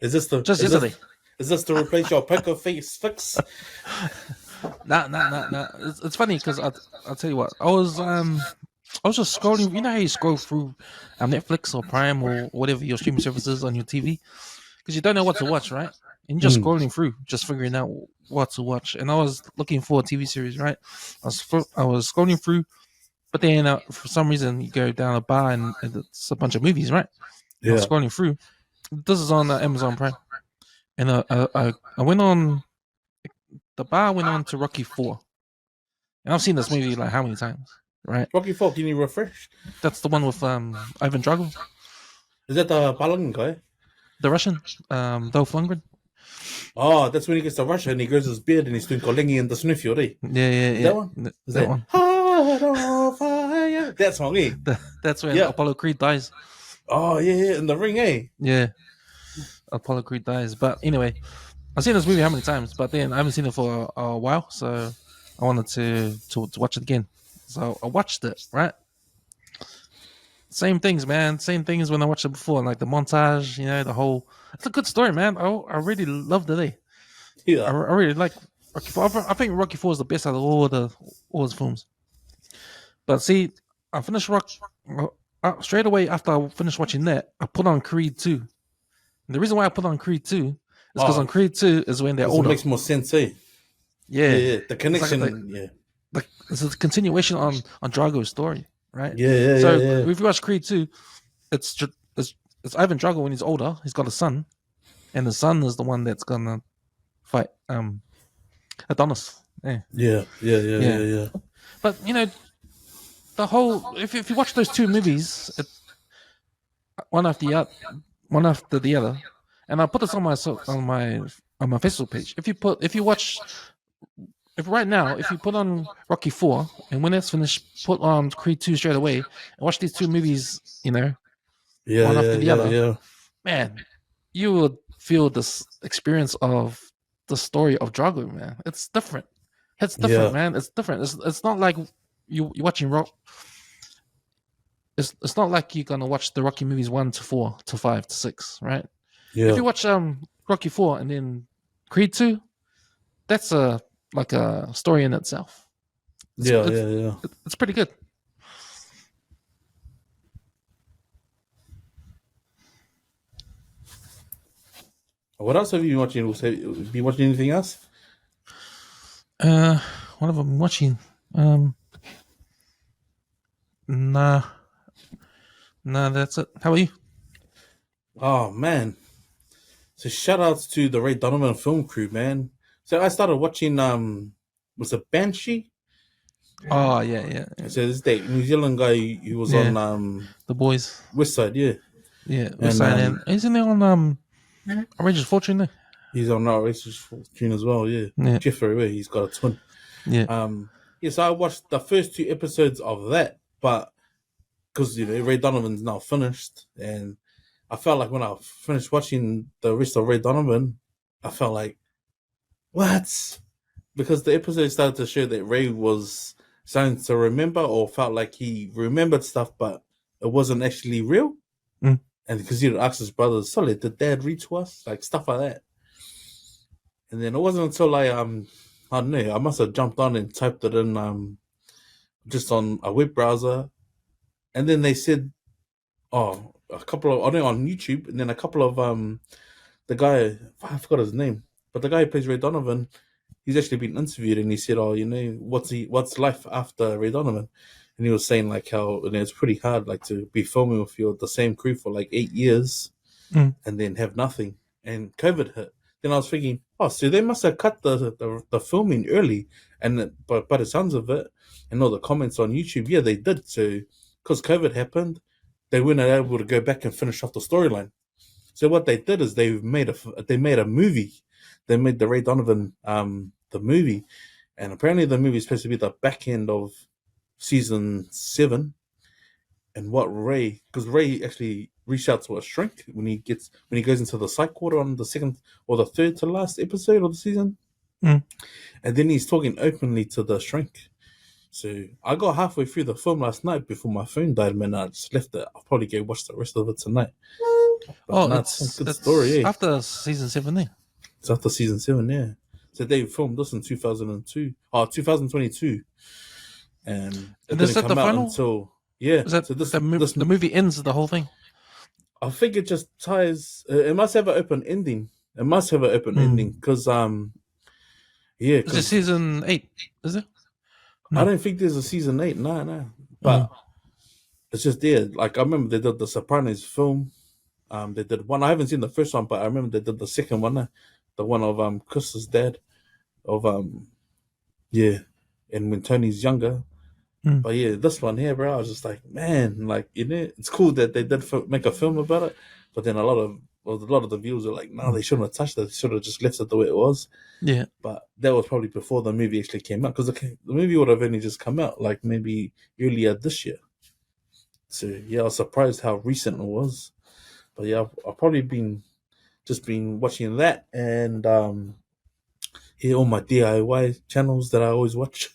Is this the just is yesterday. Is this to replace your poker face fix? Nah. It's funny because I'll tell you what. I was just scrolling. You know how you scroll through Netflix or Prime or whatever your streaming services on your TV because you don't know what to watch, right? And you're just scrolling through, just figuring out what to watch. And I was looking for a TV series, right? I was scrolling through, but then for some reason you go down a bar and it's a bunch of movies, right? I was Yeah. scrolling through. This is on Amazon Prime, and I went on the bar. Went on to Rocky 4, and I've seen this movie like how many times, right? Rocky 4, can you refresh? That's the one with Ivan Drago, Is that the Palang guy? the Russian, Dolph Lundgren. Oh, that's when he gets to Russia and he grows his beard and he's doing Kolengi and the Snufio, right? Yeah. That one? Is that one? Heart on fire. That song, eh? That's when Yeah. Apollo Creed dies. Oh, yeah, in the ring, eh? Yeah, Apollo Creed dies. But anyway, I've seen this movie how many times, but then I haven't seen it for a while, so I wanted to watch it again. So I watched it, right? Same things, man. Same things when I watched it before, like the montage, the whole. It's a good story, man. I really loved it. I Yeah. really like Rocky 4. I think Rocky 4 is the best out of all his films. But see, I finished straight away after I finished watching that. I put on Creed 2. And the reason why I put on Creed 2 is because on Creed 2 is when they're older. It makes more sense, eh? Yeah. The connection, Like it's a continuation on Drago's story, right? Yeah. So if you watch Creed 2, it's Ivan Drago when he's older. He's got a son, and the son is the one that's gonna fight Adonis. Yeah. Yeah. But the whole if you watch those two movies, one after the other, and I put this on my Facebook page. If right now, if you put on Rocky 4 and when it's finished, put on Creed 2 straight away and watch these two movies, one after the other, man, you would feel this experience of the story of Drago, man. It's different. It's different, man. It's different. It's not like you're watching Rock. It's not like you're gonna watch the Rocky movies 1 to 4 to 5 to 6, right? Yeah. If you watch Rocky 4 and then Creed 2, that's like a story in itself. It's pretty good. What else have you been watching? Have you been watching anything else? What have I been watching? Nah, that's it. How are you? Oh man! So shout outs to the Ray Donovan film crew, man. So I started watching was it Banshee? Oh yeah. So this day New Zealand guy he was on The Boys. West Side, yeah. West Side, and isn't he on Outrageous Fortune there? He's on Outrageous Fortune as well, yeah. Jeffrey, he's got a twin. Yeah. So I watched the first 2 episodes of that, but because Ray Donovan's now finished, and I felt like when I finished watching the rest of Ray Donovan, I felt like, what? Because the episode started to show that Ray was starting to remember or felt like he remembered stuff, but it wasn't actually real. And because he asked his brother, "Solid, did Dad read to us?" Like stuff like that. And then it wasn't until I don't know, I must have jumped on and typed it in just on a web browser, and then they said, a couple of on YouTube, and then a couple of the guy, I forgot his name, but the guy who plays Ray Donovan, he's actually been interviewed, and he said, what's life after Ray Donovan? And he was saying like how it's pretty hard like to be filming with the same crew for like 8 years and then have nothing. And COVID hit. Then I was thinking, oh, so they must have cut the filming early, and by the sounds of it, and all the comments on YouTube, yeah, they did. So because COVID happened, they weren't able to go back and finish off the storyline. So what they did is they made a movie. They made the Ray Donovan the movie, and apparently the movie is supposed to be the back end of season 7. And what because Ray actually reached out to a shrink when he goes into the psych ward on the second or the third to last episode of the season, Mm. and then he's talking openly to the shrink. So I got halfway through the film last night before my phone died, man. I just left it. I'll probably go watch the rest of it tonight. But It's a good story, eh? after season 7, eh? It's after season 7, yeah. So they filmed this in 2022, and it Is didn't that come the out final? until yeah. Is that So this the movie ends the whole thing? I think it just ties. It must have an open ending. It must have an open ending because yeah. Is it season 8? Is it? I don't think there's a season 8. No. But it's just there. Like I remember they did the Sopranos film. They did one. I haven't seen the first one, but I remember they did the second one. The one of Chris's dad. Of yeah, and when Tony's younger. But yeah, this one here, bro, I was just like, man, like it's cool that they did make a film about it. But then a lot of the viewers are like, no, they shouldn't have touched it. They should have just left it the way it was. Yeah. But that was probably before the movie actually came out, because the movie would have only just come out like maybe earlier this year. So yeah, I was surprised how recent it was. But yeah, I've probably been watching that and yeah, all my DIY channels that I always watch,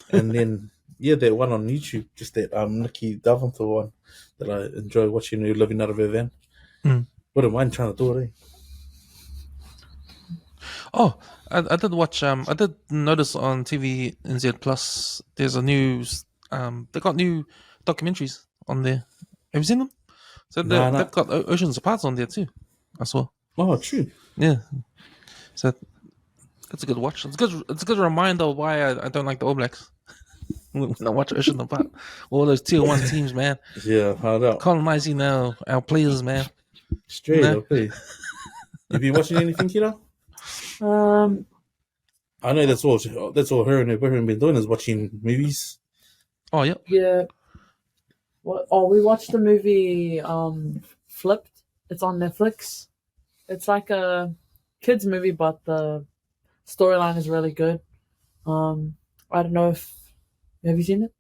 and then yeah, that one on YouTube, just that Nikki Davenport one that I enjoy watching, her living out of her van. Wouldn't mind trying to do it. Oh, I did watch. I did notice on TV NZ Plus. There's a new. They got new documentaries on there. Have you seen them? So they've got Oceans Apart on there too. I saw. Oh, true. Yeah. So that's a good watch. It's good. It's a good reminder of why I don't like the All Blacks. When I watch Oceans Apart, all those tier 1 teams, man. Yeah, hard out. Colonizing our players, man. Straight up, hey. You been watching anything, Kira? I know that's all her and her boyfriend been doing is watching movies. Oh yeah. Yeah. We watched the movie Flipped. It's on Netflix. It's like a kids movie, but the storyline is really good. I don't know if have you seen it?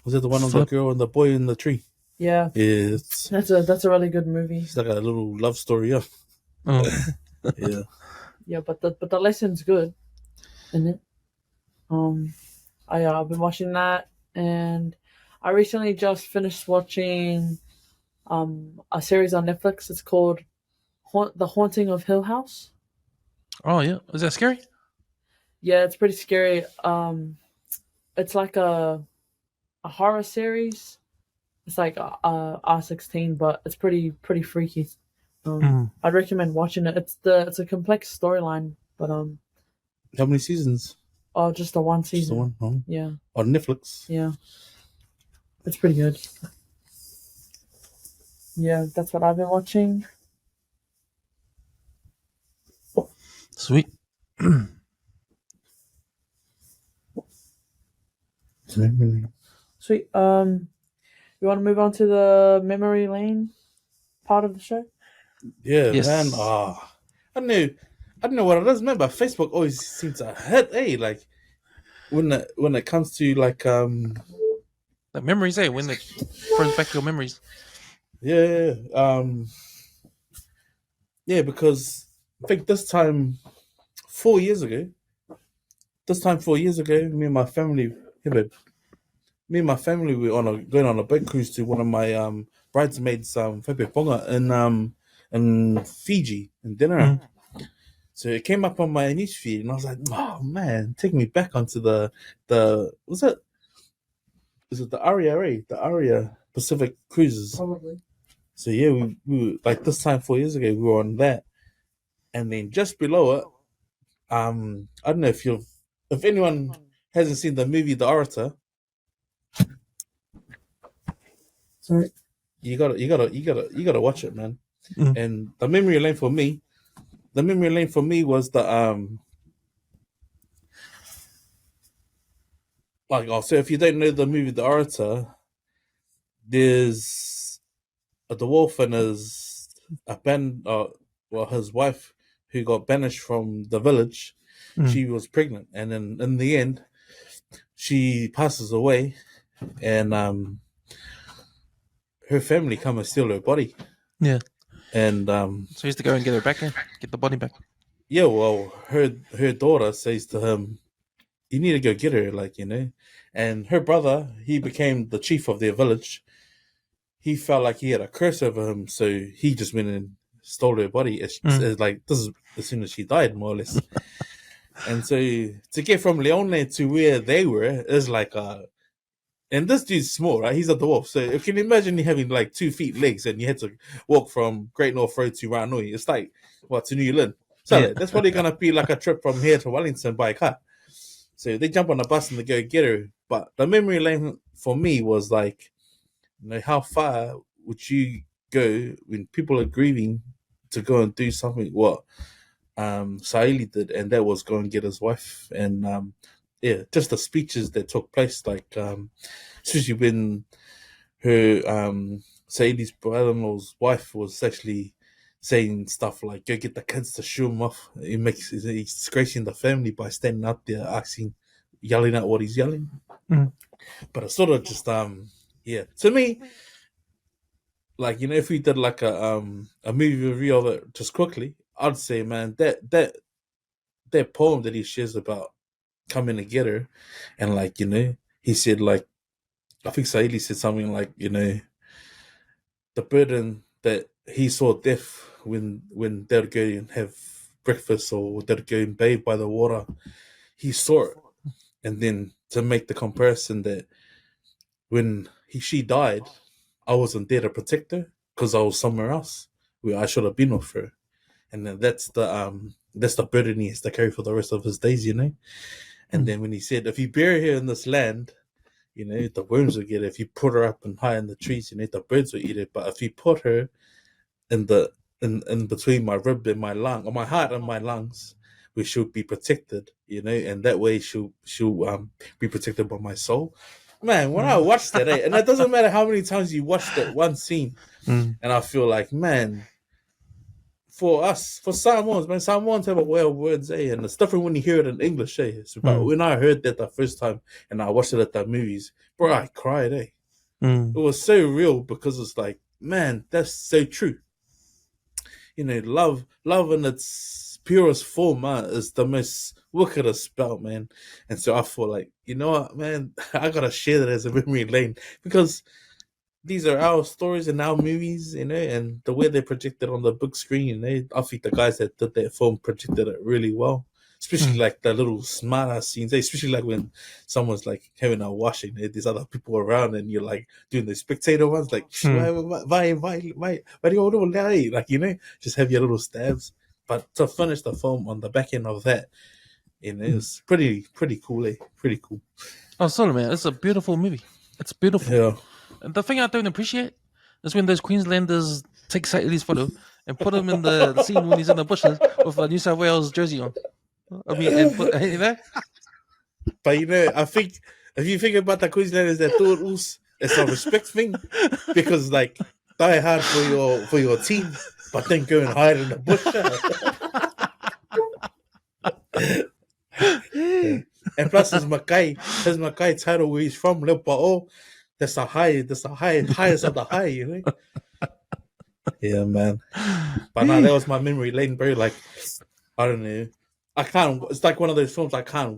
Was it the one on the girl and the boy in the tree? Yeah. Yeah, That's a really good movie. It's like a little love story, yeah. Oh. Yeah. Yeah, but the lesson's good, isn't it? I've been watching that, and I recently just finished watching a series on Netflix. It's called The Haunting of Hill House. Oh yeah, is that scary? Yeah, it's pretty scary. It's like a horror series. It's like R16, but it's pretty freaky. I'd recommend watching it. It's a complex storyline, but How many seasons? Oh, just the one season. Just the one? Yeah. On Netflix? Yeah. It's pretty good. Yeah, that's what I've been watching. Sweet. Sweet. You want to move on to the memory lane part of the show? Yeah, Yes. man. I don't know what it is, man, but Facebook always seems to hit, like when it comes to like The memories, when it brings back your memories. yeah. Yeah, because I think this time 4 years ago, me and my family were going on a boat cruise to one of my bridesmaids, Fia Poko, in Fiji, in Dinner. So it came up on my news feed, and I was like, "Oh man, take me back onto the was it? Is it the Aria Pacific Cruises?" Probably. So yeah, we were, like this time 4 years ago, we were on that, and then just below it, I don't know if anyone hasn't seen the movie The Orator. Sorry. You gotta watch it, man. And the memory lane for me the memory lane for me was the so if you don't know the movie The Orator, there's a dwarf and his wife who got banished from the village. She was pregnant, and then in the end, she passes away, and her family come and steal her body. Yeah. And So he has to go and get her back in, get the body back. yeah, well, her daughter says to him, "You need to go get her," And her brother, he became the chief of their village. He felt like he had a curse over him, so he just went and stole her body. This is as soon as she died, more or less. And so to get from Leone to where they were is like and this dude's small, right? He's a dwarf. So if you can imagine you having like 2 feet legs and you had to walk from Great North Road to Ranui, it's like, to New Zealand. So that's probably going to be like a trip from here to Wellington by car. So they jump on a bus and they go get her. But the memory lane for me was like, how far would you go when people are grieving to go and do something what Saili did, and that was go and get his wife. And just the speeches that took place, like especially when her Saili's brother-in-law's wife was actually saying stuff like, "Go get the kids to show him off." He's disgracing the family by standing up there yelling at what he's yelling. But it's sort of just to me, like, if we did like a movie review of it just quickly, I'd say, man, that poem that he shares about coming to get her, and like, he said, like, I think Saili said something like, the burden that he saw death when they'd go and have breakfast or they'd go and bathe by the water, he saw it. And then to make the comparison that when she died, I wasn't there to protect her because I was somewhere else where I should have been with her. And then that's the burden he has to carry for the rest of his days, And then when he said, if you bury her in this land, the worms will get it. If you put her up and high in the trees, the birds will eat it. But if you put her in between my rib and my lung, or my heart and my lungs, we should be protected, and that way she'll be protected by my soul. Man, when I watched that, and it doesn't matter how many times you watch that one scene, and I feel like, man, for Samoans, man, Samoans have a way of words, and it's different when you hear it in English, But when I heard that the first time and I watched it at the movies, bro, I cried, It was so real because it's like, man, that's so true. Love in its purest form is the most wickedest spell, man. And so I feel like, you know what, man, I gotta share that as a memory lane because these are our stories and our movies, and the way they projected on the big screen, I think the guys that did that film projected it really well. Especially like the little smart ass scenes, especially like when someone's like having a washing, there's other people around and you're like doing the spectator ones, like, like, just have your little stabs. But to finish the film on the back end of that, it's pretty cool, Pretty cool. Oh, sorry, man. It's a beautiful movie. It's beautiful. Yeah. And the thing I don't appreciate is when those Queenslanders take Saili's photo and put him in the scene when he's in the bushes with a New South Wales jersey on. I mean, But I think if you think about the Queenslanders that do it, it's a respect thing because like die hard for your team, but then go and hide in the bush. And plus his Mackay title where he's from, Lepa'o, that's the highest of the high, Yeah, man. But no, that was my memory lane, bro. Like, I don't know. It's like one of those films I can't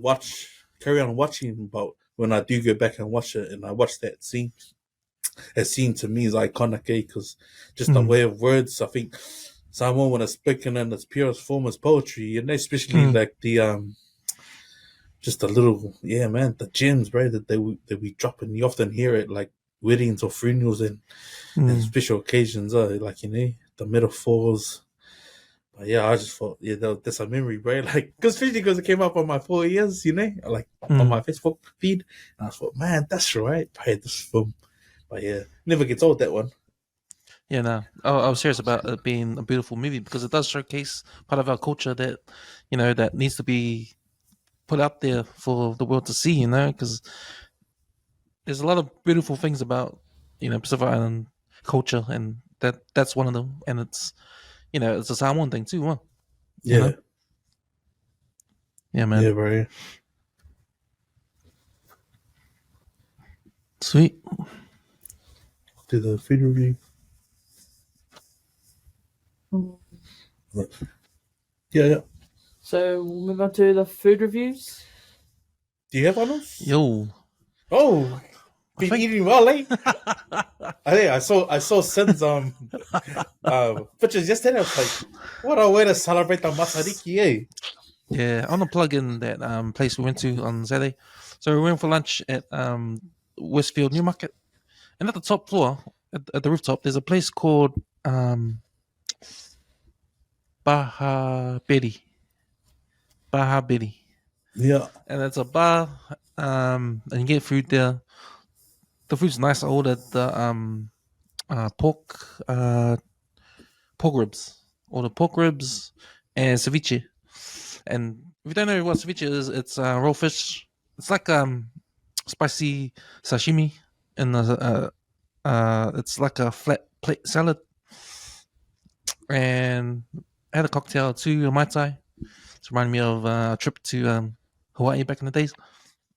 carry on watching, but when I do go back and watch it and I watch that scene to me is iconic, because just the way of words, I think someone when it's spoken in its purest form is poetry, especially like the just the little, the gems, bro, that we drop, and you often hear it like weddings or funerals and special occasions, like, the metaphors. But yeah, I just thought, that's a memory, bro. Like, especially because it came up on my 4 years, like on my Facebook feed, and I thought, man, that's right, I had this film. But yeah, never gets old, that one. Yeah, no, I was serious about it being a beautiful movie because it does showcase part of our culture that that needs to be put out there for the world to see. Because there's a lot of beautiful things about Pacific Island culture, and that's one of them. And it's a Samoan thing too, huh? Yeah, Yeah, man. yeah, bro. Sweet. Do the food review. Yeah. So we'll move on to the food reviews. Do you have one? Yo. Oh, been think- eating well, eh? I saw Sin's pictures yesterday. I was like, what a way to celebrate the Masariki, eh? Yeah, I want to plug in that place we went to on Saturday. So we went for lunch at Westfield Newmarket, and at the top floor, at the rooftop, there's a place called Baha Betty. Baha Betty. Yeah, And it's a bar, and you get food there. The food's nice. I ordered the pork ribs. Ordered pork ribs and ceviche. And if you don't know what ceviche is, it's raw fish. It's like spicy sashimi, and it's like a flat plate salad. And I had a cocktail too, a mai tai. It's reminding me of a trip to Hawaii back in the days.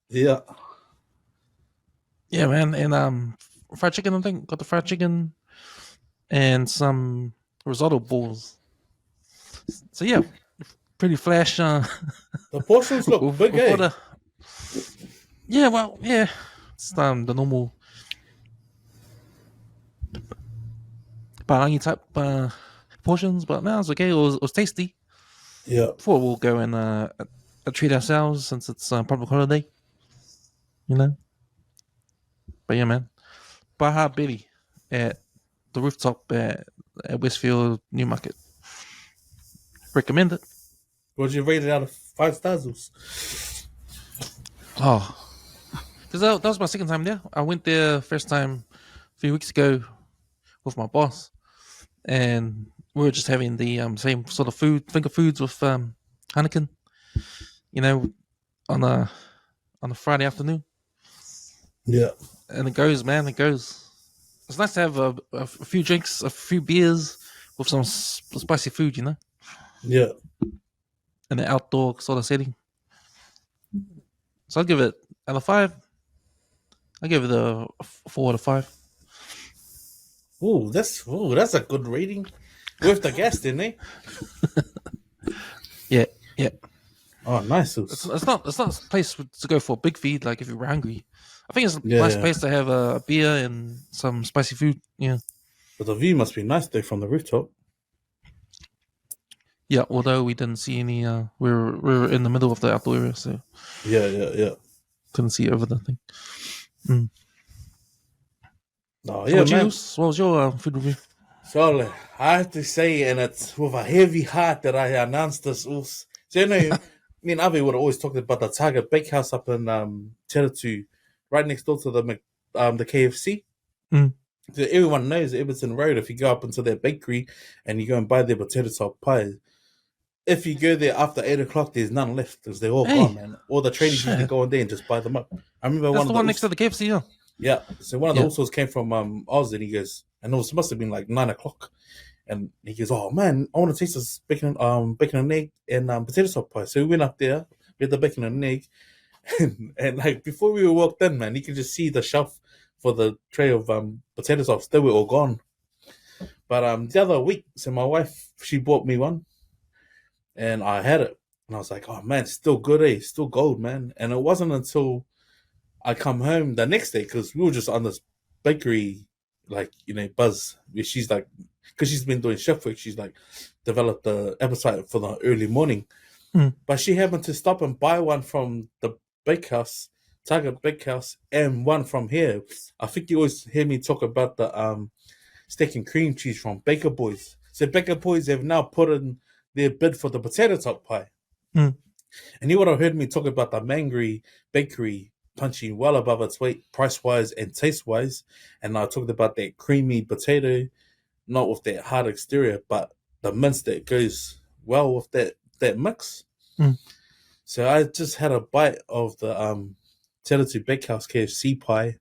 yeah. Yeah, man, and fried chicken. I think got the fried chicken and some risotto balls. So yeah, pretty flash. The portions look big, eh? Yeah, well, yeah, it's the normal parangi type portions, but no, it's okay. It was tasty. Yeah, Before we'll go and treat ourselves since it's a public holiday, But yeah, man, Baha Betty at the rooftop at Westfield Newmarket. Recommend it. would you rate it out of 5 stars? Oh, because that was my second time there. I went there first time a few weeks ago with my boss, and we were just having the same sort of finger foods with Heineken, on a Friday afternoon. Yeah, And it goes, man, it goes. It's nice to have a few drinks, a few beers with some spicy food, yeah. in an outdoor sort of setting. So I'll give it out of 5. I'll give it a 4 out of 5. That's a good rating. With the guest, didn't they? Yeah, yeah. Oh, nice. It's not a place to go for a big feed. Like if you were hungry, I think it's a nice place to have a beer and some spicy food. Yeah. But the view must be nice though from the rooftop. Yeah, although we didn't see any. We were in the middle of the outdoor area, so Yeah. couldn't see over the thing. Mm. Oh, So yeah, man. what was your food review? So I have to say, and it's with a heavy heart that I announced this. So me and Avi would have always talked about the Target Bakehouse up in Teratu, right next door to the KFC. Mm. So everyone knows Everton Road. If you go up into their bakery and you go and buy their potato top pie, if you go there after 8 o'clock, there's none left because they're all gone, man. All the tradies usually go in there and just buy them up. I remember That's the one next to the KFC, yeah. Yeah. So one of the Usos came from Oz, and he goes, and it must have been like 9 o'clock. And he goes, oh man, I want to taste this bacon and egg and potato top pie. So we went up there with the bacon and egg, and like before we walked in, man, you could just see the shelf for the tray of potato tops. They were all gone. But the other week, so my wife, she bought me one, and I had it, and I was like, oh man, still good, eh? Still gold, man. And it wasn't until I come home the next day, because we were just on this bakery, like, buzz. She's like, because she's been doing chef work, she's like developed the appetite for the early morning. But she happened to stop and buy one from the bakehouse, Target Bakehouse, and one from here. I think you always hear me talk about the steak and cream cheese from Baker Boys. So Baker Boys have now put in their bid for the potato top pie. And you would have heard me talk about the Mangry Bakery punching well above its weight, price-wise and taste-wise. And I talked about that creamy potato not with that hard exterior, but the mince that goes well with that mix. Mm. So I just had a bite of the Te Bakehouse KFC pie,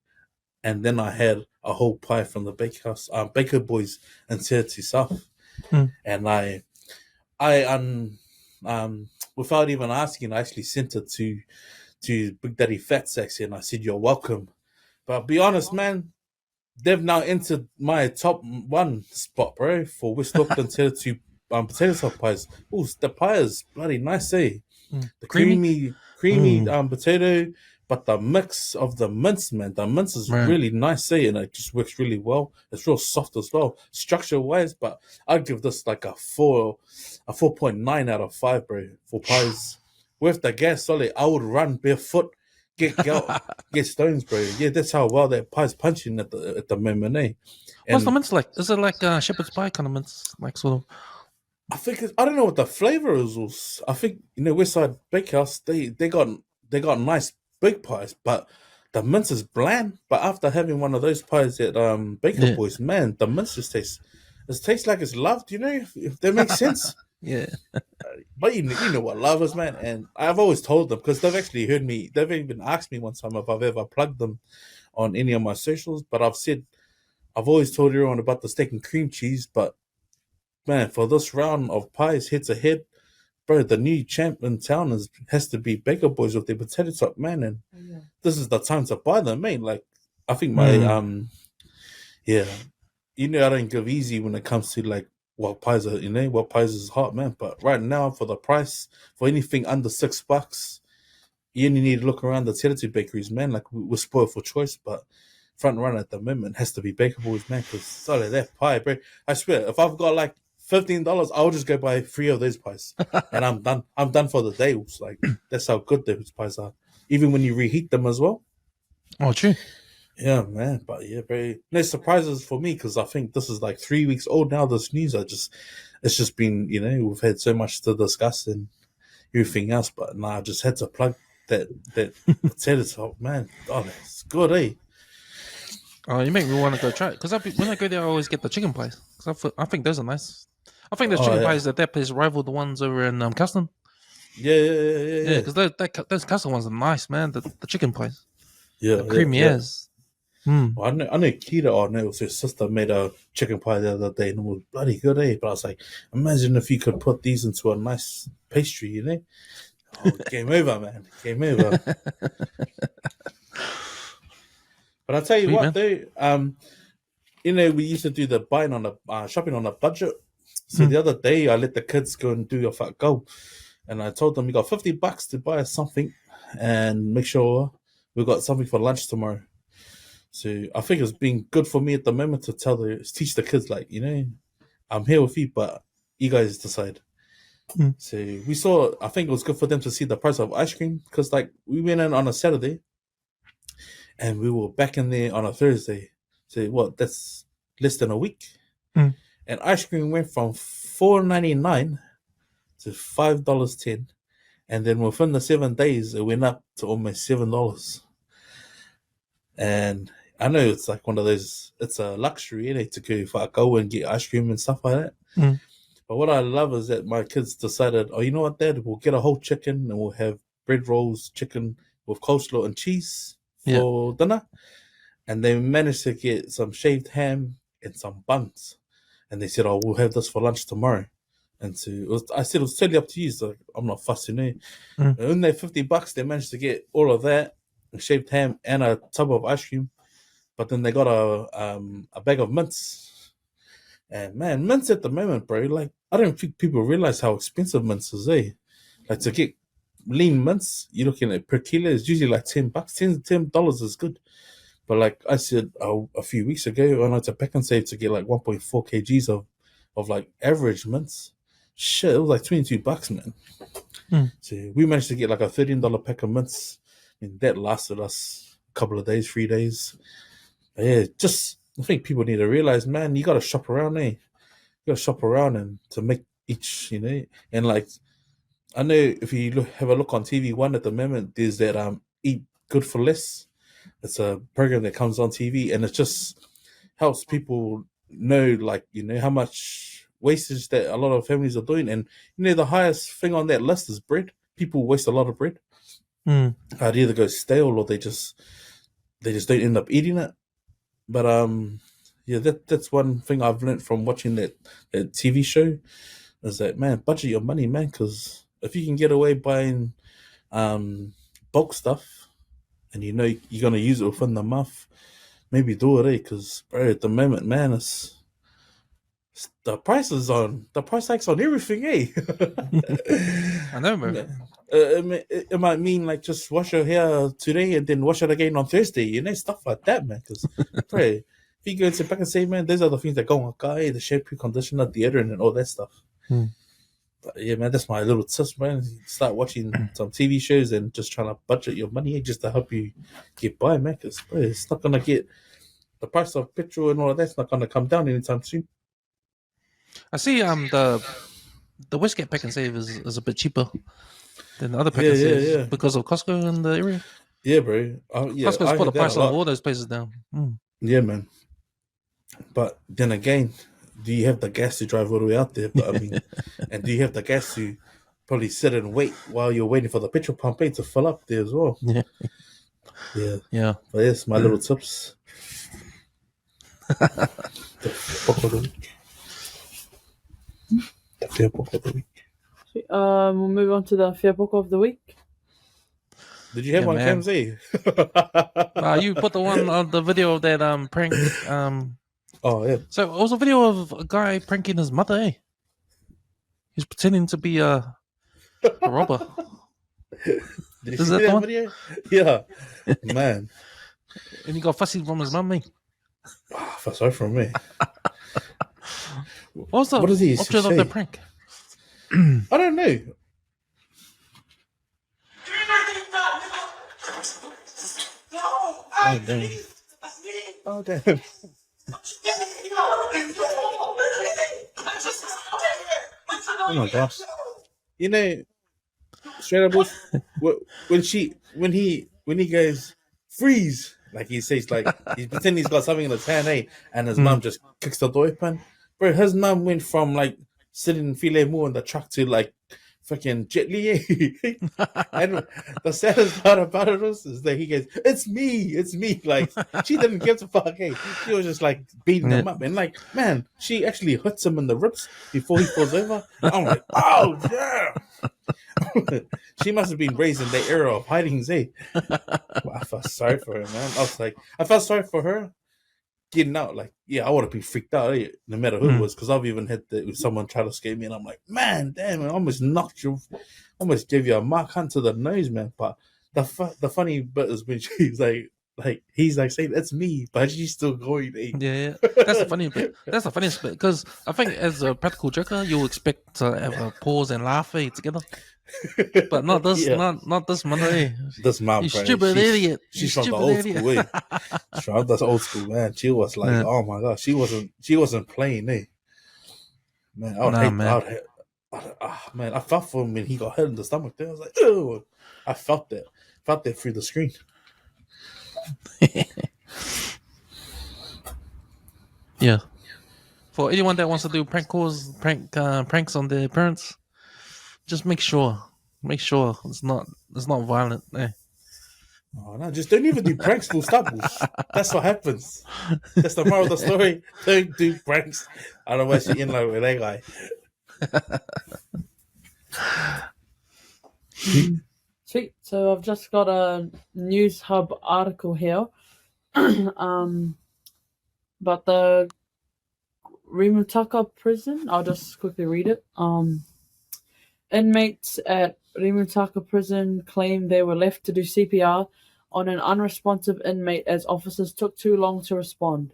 and then I had a whole pie from the Bakehouse Baker Boys in Te South, and I without even asking, I actually sent it to Big Daddy Fat Sexy, and I said, "You're welcome." But I'll be honest, man, they've now entered my top one spot, bro, for West Auckland Te potato top pies. Oh, the pie is bloody nice, eh? The creamy potato, but the mix of the mince, man, the mince is really nice, eh? And it just works really well. It's real soft as well, structure wise. But I'd give this like a 4.9 out of 5, bro, for pies. With the gas solid, I would run barefoot, get stones, bro. Yeah, that's how well that pie's punching at the moment, eh? What's the mince like? Is it like shepherd's pie kind of mince, like sort of? I think I don't know what the flavor is. I think Westside Bakehouse they got nice big pies, but the mince is bland. But after having one of those pies at Baker Boys, man, the mince just tastes like it's loved. If that makes sense. Yeah. But you know what love is, man. And I've always told them, because they've actually heard me. They've even asked me one time if I've ever plugged them on any of my socials. But I've always told everyone about the steak and cream cheese, but man, for this round of pies head to head, bro, the new champ in town has to be Baker Boys with their potato top, man. And this is the time to buy them, man. Like, I think my I don't give easy when it comes to like what pies are, what pies is hot, man. But right now, for the price, for anything under $6, you only need to look around the Te bakeries, man. Like, we're spoiled for choice, but front runner at the moment has to be Baker Boys, man. Because sorry, that pie, bro. I swear, if I've got like $15, I'll just go buy 3 of those pies, and I'm done. I'm done for the day. It's like, that's how good those pies are, even when you reheat them as well. Oh, true. Yeah, man. But yeah, bro. No surprises for me, because I think this is like 3 weeks old now. This news, it's just been, we've had so much to discuss and everything else. But I just had to plug that potato top, man. Oh, it's good, eh? Oh, you make me want to go try it, because when I go there, I always get the chicken pies. Because I think those are nice. I think those chicken pies at that place rival the ones over in Custom. Yeah. Because those Custom ones are nice, man. The chicken pies. Yeah, the creamy as. Well, I know Kira, her sister made a chicken pie the other day, and it was bloody good, eh? But I was like, imagine if you could put these into a nice pastry, Oh, game over, man. Game over. But I'll tell you what, though, we used to do the buying on the shopping on a budget. So the other day, I let the kids go and do a fat go, and I told them we got $50 to buy us something, and make sure we got something for lunch tomorrow. So I think it's been good for me at the moment to teach the kids, like, I'm here with you, but you guys decide. So we saw, I think it was good for them to see the price of ice cream, because like we went in on a Saturday and we were back in there on a Thursday. So that's less than a week. And ice cream went from $4.99 to $5.10. And then within the 7 days, it went up to almost $7. And I know it's like one of those, it's a luxury, to go if I go and get ice cream and stuff like that. But what I love is that my kids decided, oh, you know what, Dad, we'll get a whole chicken and we'll have bread rolls, chicken with coleslaw and cheese for dinner. And they managed to get some shaved ham and some buns. And they said, oh, we'll have this for lunch tomorrow. And I said, it was totally up to you. So I'm not fussing, And in that $50, they managed to get all of that, shaved ham and a tub of ice cream. But then they got a bag of mints. And man, mints at the moment, bro, like, I don't think people realize how expensive mints is, eh? Like, to get lean mints, you're looking at per kilo, it's usually like $10. $10 is good. But like I said a few weeks ago, I know, to Pack and Save to get like 1.4 kgs of like average mints. Shit, it was like $22, man. So we managed to get like a $13 pack of mints, and that lasted us a couple of days, 3 days. But yeah, I think people need to realize, man, you got to shop around, eh? You got to shop around and to make each, and like, I know if you have a look on TV One at the moment, there's that Eat Good for Less. It's a program that comes on TV, and it just helps people know, like, how much wastage that a lot of families are doing. And, the highest thing on that list is bread. People waste a lot of bread. Mm. It either goes stale or they just don't end up eating it. But yeah, that's one thing I've learned from watching that TV show is that, man, budget your money, man, because if you can get away buying bulk stuff and you're gonna use it within the month, maybe do it, because bro, at the moment, man, the price tags on everything, I know, bro. It might mean like just wash your hair today and then wash it again on Thursday, stuff like that, man. Because, bro, if you go to back and say, man, those are the things that go on guy, the shampoo, conditioner, deodorant, and all that stuff. But yeah, man, that's my little tips, man. Start watching some TV shows and just trying to budget your money just to help you get by, man. Because, bro, it's not gonna get the price of petrol and all of that's not gonna come down anytime soon. I see the Westgate Pack and Save is a bit cheaper than the other Pack and Saves because of Costco in the area. Yeah, bro. Costco's put the price of all those places down. Yeah, man. But then again, do you have the gas to drive all the way out there? But I mean, and do you have the gas to probably sit and wait while you're waiting for the petrol pump to fill up there as well? Yeah. But yes, my little tips. The Poko of the week. The Fia Poko of the week. We'll move on to the Fia Poko of the week. Did you have one, man. KMZ? You put the one on the video of that prank. Oh yeah. So it was a video of a guy pranking his mother. He's pretending to be a robber. Did you Is see that that the one? video? Yeah, man. And he got fussy from his mum. That's sorry from me. What was the What does he object of say? the prank? I don't know. Oh, damn. Oh damn. Oh my gosh. Straight up when he goes freeze, like he says, like he's pretending he's got something in his hand, and his mum just kicks the door open. Bro, his mum went from like sitting in filet mou in the truck to like freaking Jet Li. And the saddest part about it is that he goes, it's me. Like, she didn't give a fuck, She was just like beating him up. And like, man, she actually hits him in the ribs before he falls over. I'm like, oh, yeah. She must have been raised in the era of hiding, Well, I felt sorry for her, man. I felt sorry for her getting out. Like, yeah, I would have been freaked out, no matter who it was, because I've even had someone try to scare me, and I'm like, man, damn, I almost gave you a mark hunt to the nose, man. But the funny bit is when she's like he's like saying it's me, but she's still going. Yeah, that's the funny bit. That's the funniest bit, because I think as a practical joker, you'll expect to have a pause and laugh together. But not this, not this Monday. This mom, you stupid idiot. She's from the old school way. She's from the old school, man. She was like, oh my god, she wasn't playing, Man, man, I felt for him when he got hit in the stomach. There, I was like, ew. I felt that through the screen. Yeah. For anyone that wants to do pranks on their parents, just make sure it's not violent. Oh no, just don't even do pranks, full stop. That's what happens. That's the moral of the story. Don't do pranks. Otherwise you end like with that guy. Sweet. So I've just got a News Hub article here. But the Rimutaka prison, I'll just quickly read it. Inmates at Rimutaka prison claim they were left to do CPR on an unresponsive inmate as officers took too long to respond.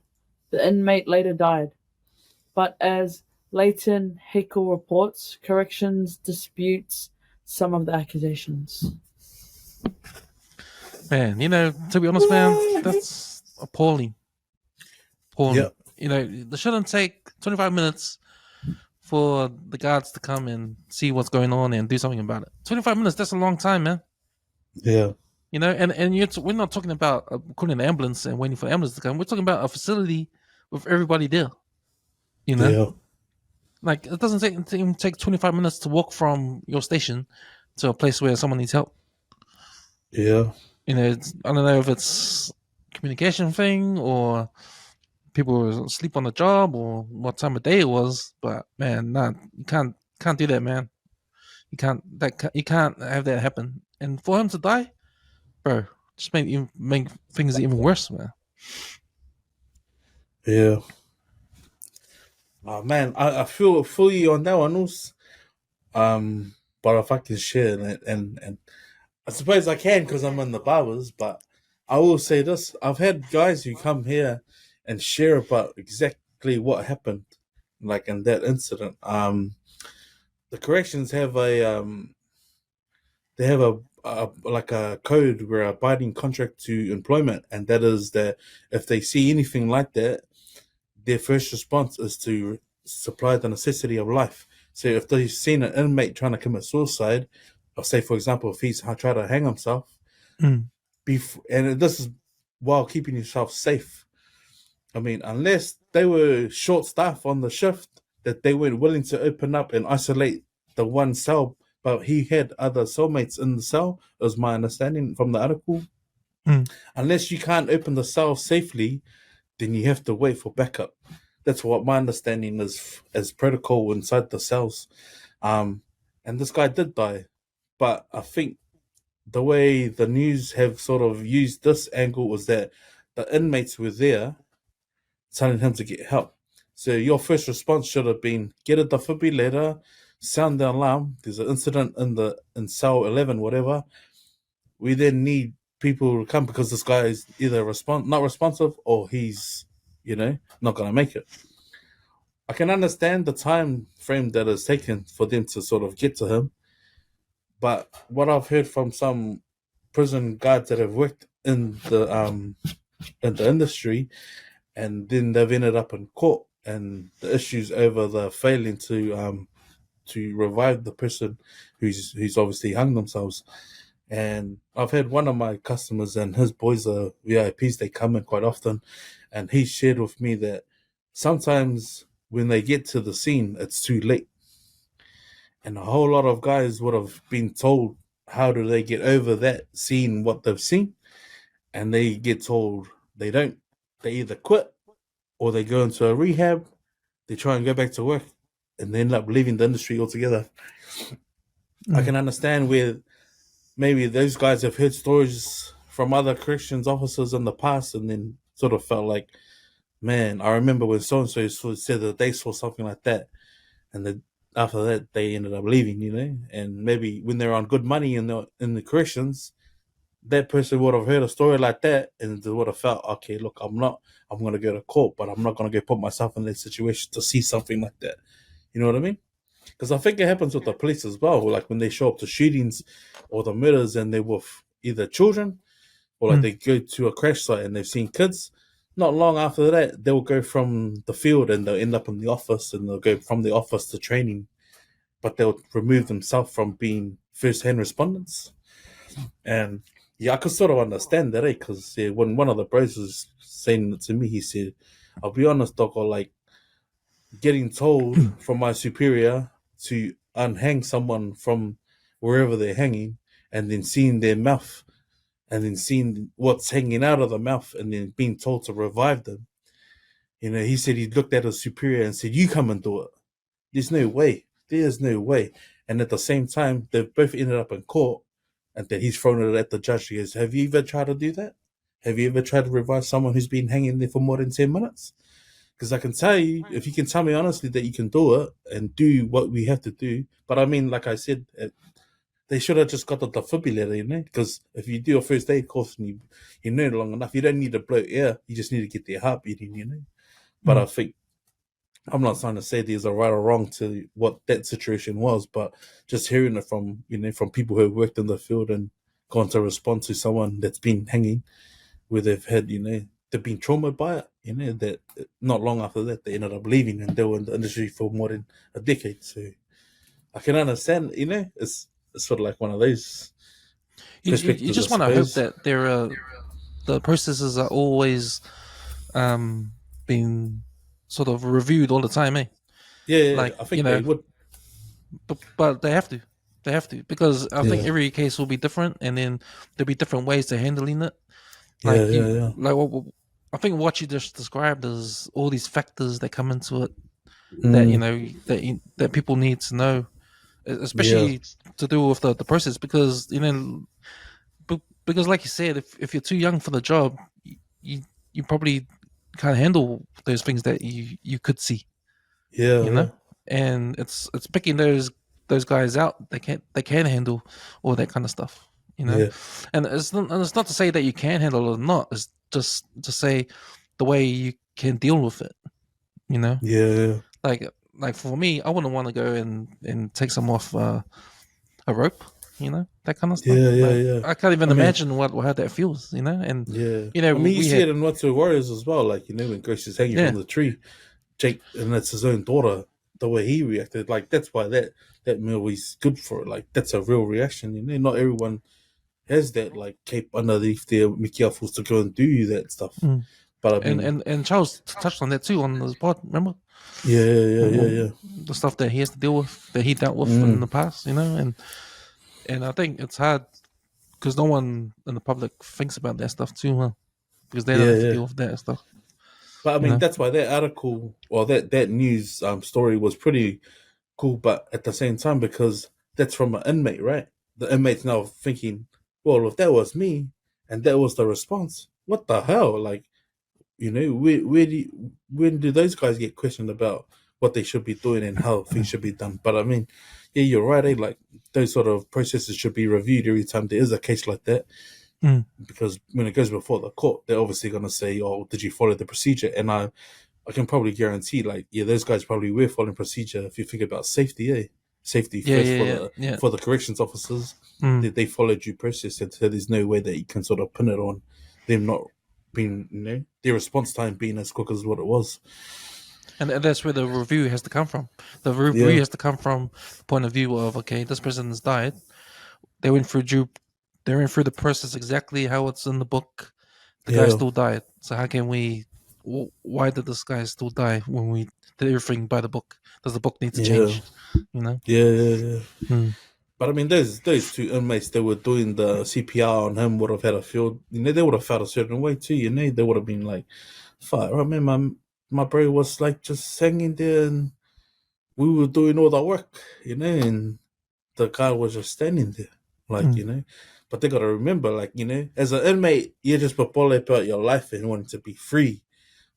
The inmate later died. But as Leighton Haeckel reports, corrections disputes some of the accusations. Man, to be honest, man, that's appalling. Yep. They shouldn't take 25 minutes for the guards to come and see what's going on and do something about it. 25 minutes, that's a long time, man. Yeah. We're not talking about calling an ambulance and waiting for the ambulance to come. We're talking about a facility with everybody there. You know, Yeah. like it doesn't even take 25 minutes to walk from your station to a place where someone needs help. Yeah. You know, I don't know if it's communication thing or people sleep on the job or what time of day it was, but man, nah, you can't do that, man. You can't have that happen. And for him to die, bro, just make things even worse, man. Yeah. Oh man, I feel fully on that one also. But if I can share it, and I suppose I can because I'm in the barbers, but I will say this: I've had guys who come here and share about exactly what happened, like in that incident. The corrections have they have a like a code where abiding contract to employment, and that is that if they see anything like that, their first response is to supply the necessity of life. So if they've seen an inmate trying to commit suicide, or say for example if he's trying to hang himself, and this is while keeping yourself safe. I mean, unless they were short staff on the shift, that they weren't willing to open up and isolate the one cell, but he had other cellmates in the cell, was my understanding from the article. Unless you can't open the cell safely, then you have to wait for backup. That's what my understanding is as protocol inside the cells. And this guy did die. But I think the way the news have sort of used this angle was that the inmates were there telling him to get help. So your first response should have been get a defibrillator, sound the alarm. There's an incident in cell 11, whatever. We then need people to come because this guy is either not responsive or he's, not going to make it. I can understand the time frame that is taken for them to sort of get to him. But what I've heard from some prison guards that have worked in the industry, and then they've ended up in court, and the issues over the failing to revive the person who's obviously hung themselves. And I've had one of my customers, and his boys are VIPs. They come in quite often, and he shared with me that sometimes when they get to the scene, it's too late. And a whole lot of guys would have been told how do they get over that, seeing what they've seen, and they get told they don't. They either quit or they go into a rehab. They try and go back to work, and they end up leaving the industry altogether. I can understand where maybe those guys have heard stories from other corrections officers in the past, and then sort of felt like, man, I remember when so and so said that they saw something like that, and then after that they ended up leaving, and maybe when they're on good money in the corrections, that person would have heard a story like that and they would have felt, okay, look, I'm going to go to court, but I'm not going to go put myself in that situation to see something like that. You know what I mean? Because I think it happens with the police as well, like when they show up to shootings or the murders and they're with either children or like they go to a crash site and they've seen kids. Not long after that, they'll go from the field and they'll end up in the office, and they'll go from the office to training, but they'll remove themselves from being first-hand respondents. And yeah, I could sort of understand that, because when one of the bros was saying it to me, he said, I'll be honest, Doc, or like getting told from my superior to unhang someone from wherever they're hanging, and then seeing their mouth, and then seeing what's hanging out of the mouth, and then being told to revive them. He said he looked at his superior and said, you come and do it. There's no way. There's no way. And at the same time, they've both ended up in court, and then he's thrown it at the judge. He goes, have you ever tried to do that? Have you ever tried to revive someone who's been hanging there for more than 10 minutes? Because I can tell you, if you can tell me honestly that you can do it and do what we have to do. But I mean, like I said, they should have just got the defibrillator, because if you do a first aid course and you know long enough, you don't need to blow air. You just need to get their heart beating, But I think, I'm not trying to say there's a right or wrong to what that situation was, but just hearing it from, from people who have worked in the field and gone to respond to someone that's been hanging, where they've had, they've been traumatized by it, that not long after that, they ended up leaving, and they were in the industry for more than a decade. So I can understand, it's sort of like one of those perspectives. You just want to hope that the processes are always being sort of reviewed all the time, eh? Yeah, Like, I think they would. but they have to. They have to, because I think Yeah. every case will be different, and then there'll be different ways to handling it. Yeah, Like yeah. like I think what you just described is all these factors that come into it that that people need to know, Yeah, especially to do with the process, because because like you said, if you're too young for the job, you you probably can't handle those things that you could see, you yeah. know, and it's picking those guys out. They can handle all that kind of stuff, you know, Yeah. and it's not to say that you can handle it or not. It's just to say the way you can deal with it, you know. Yeah. Like for me, I wouldn't want to go and take some off a rope, you know, that kind of stuff. Yeah, yeah, Like yeah. I can't even I mean, imagine how that feels, you know. And yeah. you know, I mean, you we see had it in What's the Warriors as well. Like, when Grace is hanging yeah, from the tree, Jake, and that's his own daughter, the way he reacted, like, that's why that movie's good for it. Like, that's a real reaction, Not everyone has that, like, cape underneath their Mickey Alphas to go and do that stuff. mm. But I mean, and Charles touched on that too on his pod. Remember yeah. the stuff that he has to deal with, that he dealt with in Mm, the past, you know, and I think it's hard because no one in the public thinks about that stuff too well, because they don't yeah, have to yeah. deal with that stuff, But I you mean, know. that's why that article or that news story was pretty cool. But at the same time, because that's from an inmate, right? The inmate's now thinking, well, if that was me and that was the response, what the hell? Like, when do those guys get questioned about what they should be doing and how things should be done? But I mean, yeah, you're right. Like, those sort of processes should be reviewed every time there is a case like that, Mm. because when it goes before the court, they're obviously going to say, "Oh, did you follow the procedure?" And I can probably guarantee, like, yeah, those guys probably were following procedure. If you think about safety, safety Yeah, first yeah, for yeah, the yeah. for the corrections officers, Mm. they followed due process, and so there's no way that you can sort of pin it on them not being, their response time being as quick as what it was. And that's where the review has to come from. The Yeah, review has to come from the point of view of, okay, this person has died. They went through they went through the process exactly how it's in the book. The guy yeah, still died. So how can we? Why did this guy still die when we did everything by the book? Does the book need to yeah, change? You know. yeah. Mm. But I mean, those two inmates that were doing the CPR on him would have had a feel. They would have felt a certain way too. They would have been like, "Fuck, I mean, my bro was like just hanging there, and we were doing all the work, and the guy was just standing there, like, Mm. But they got to remember, like, as an inmate, you're just papole about your life and wanting to be free.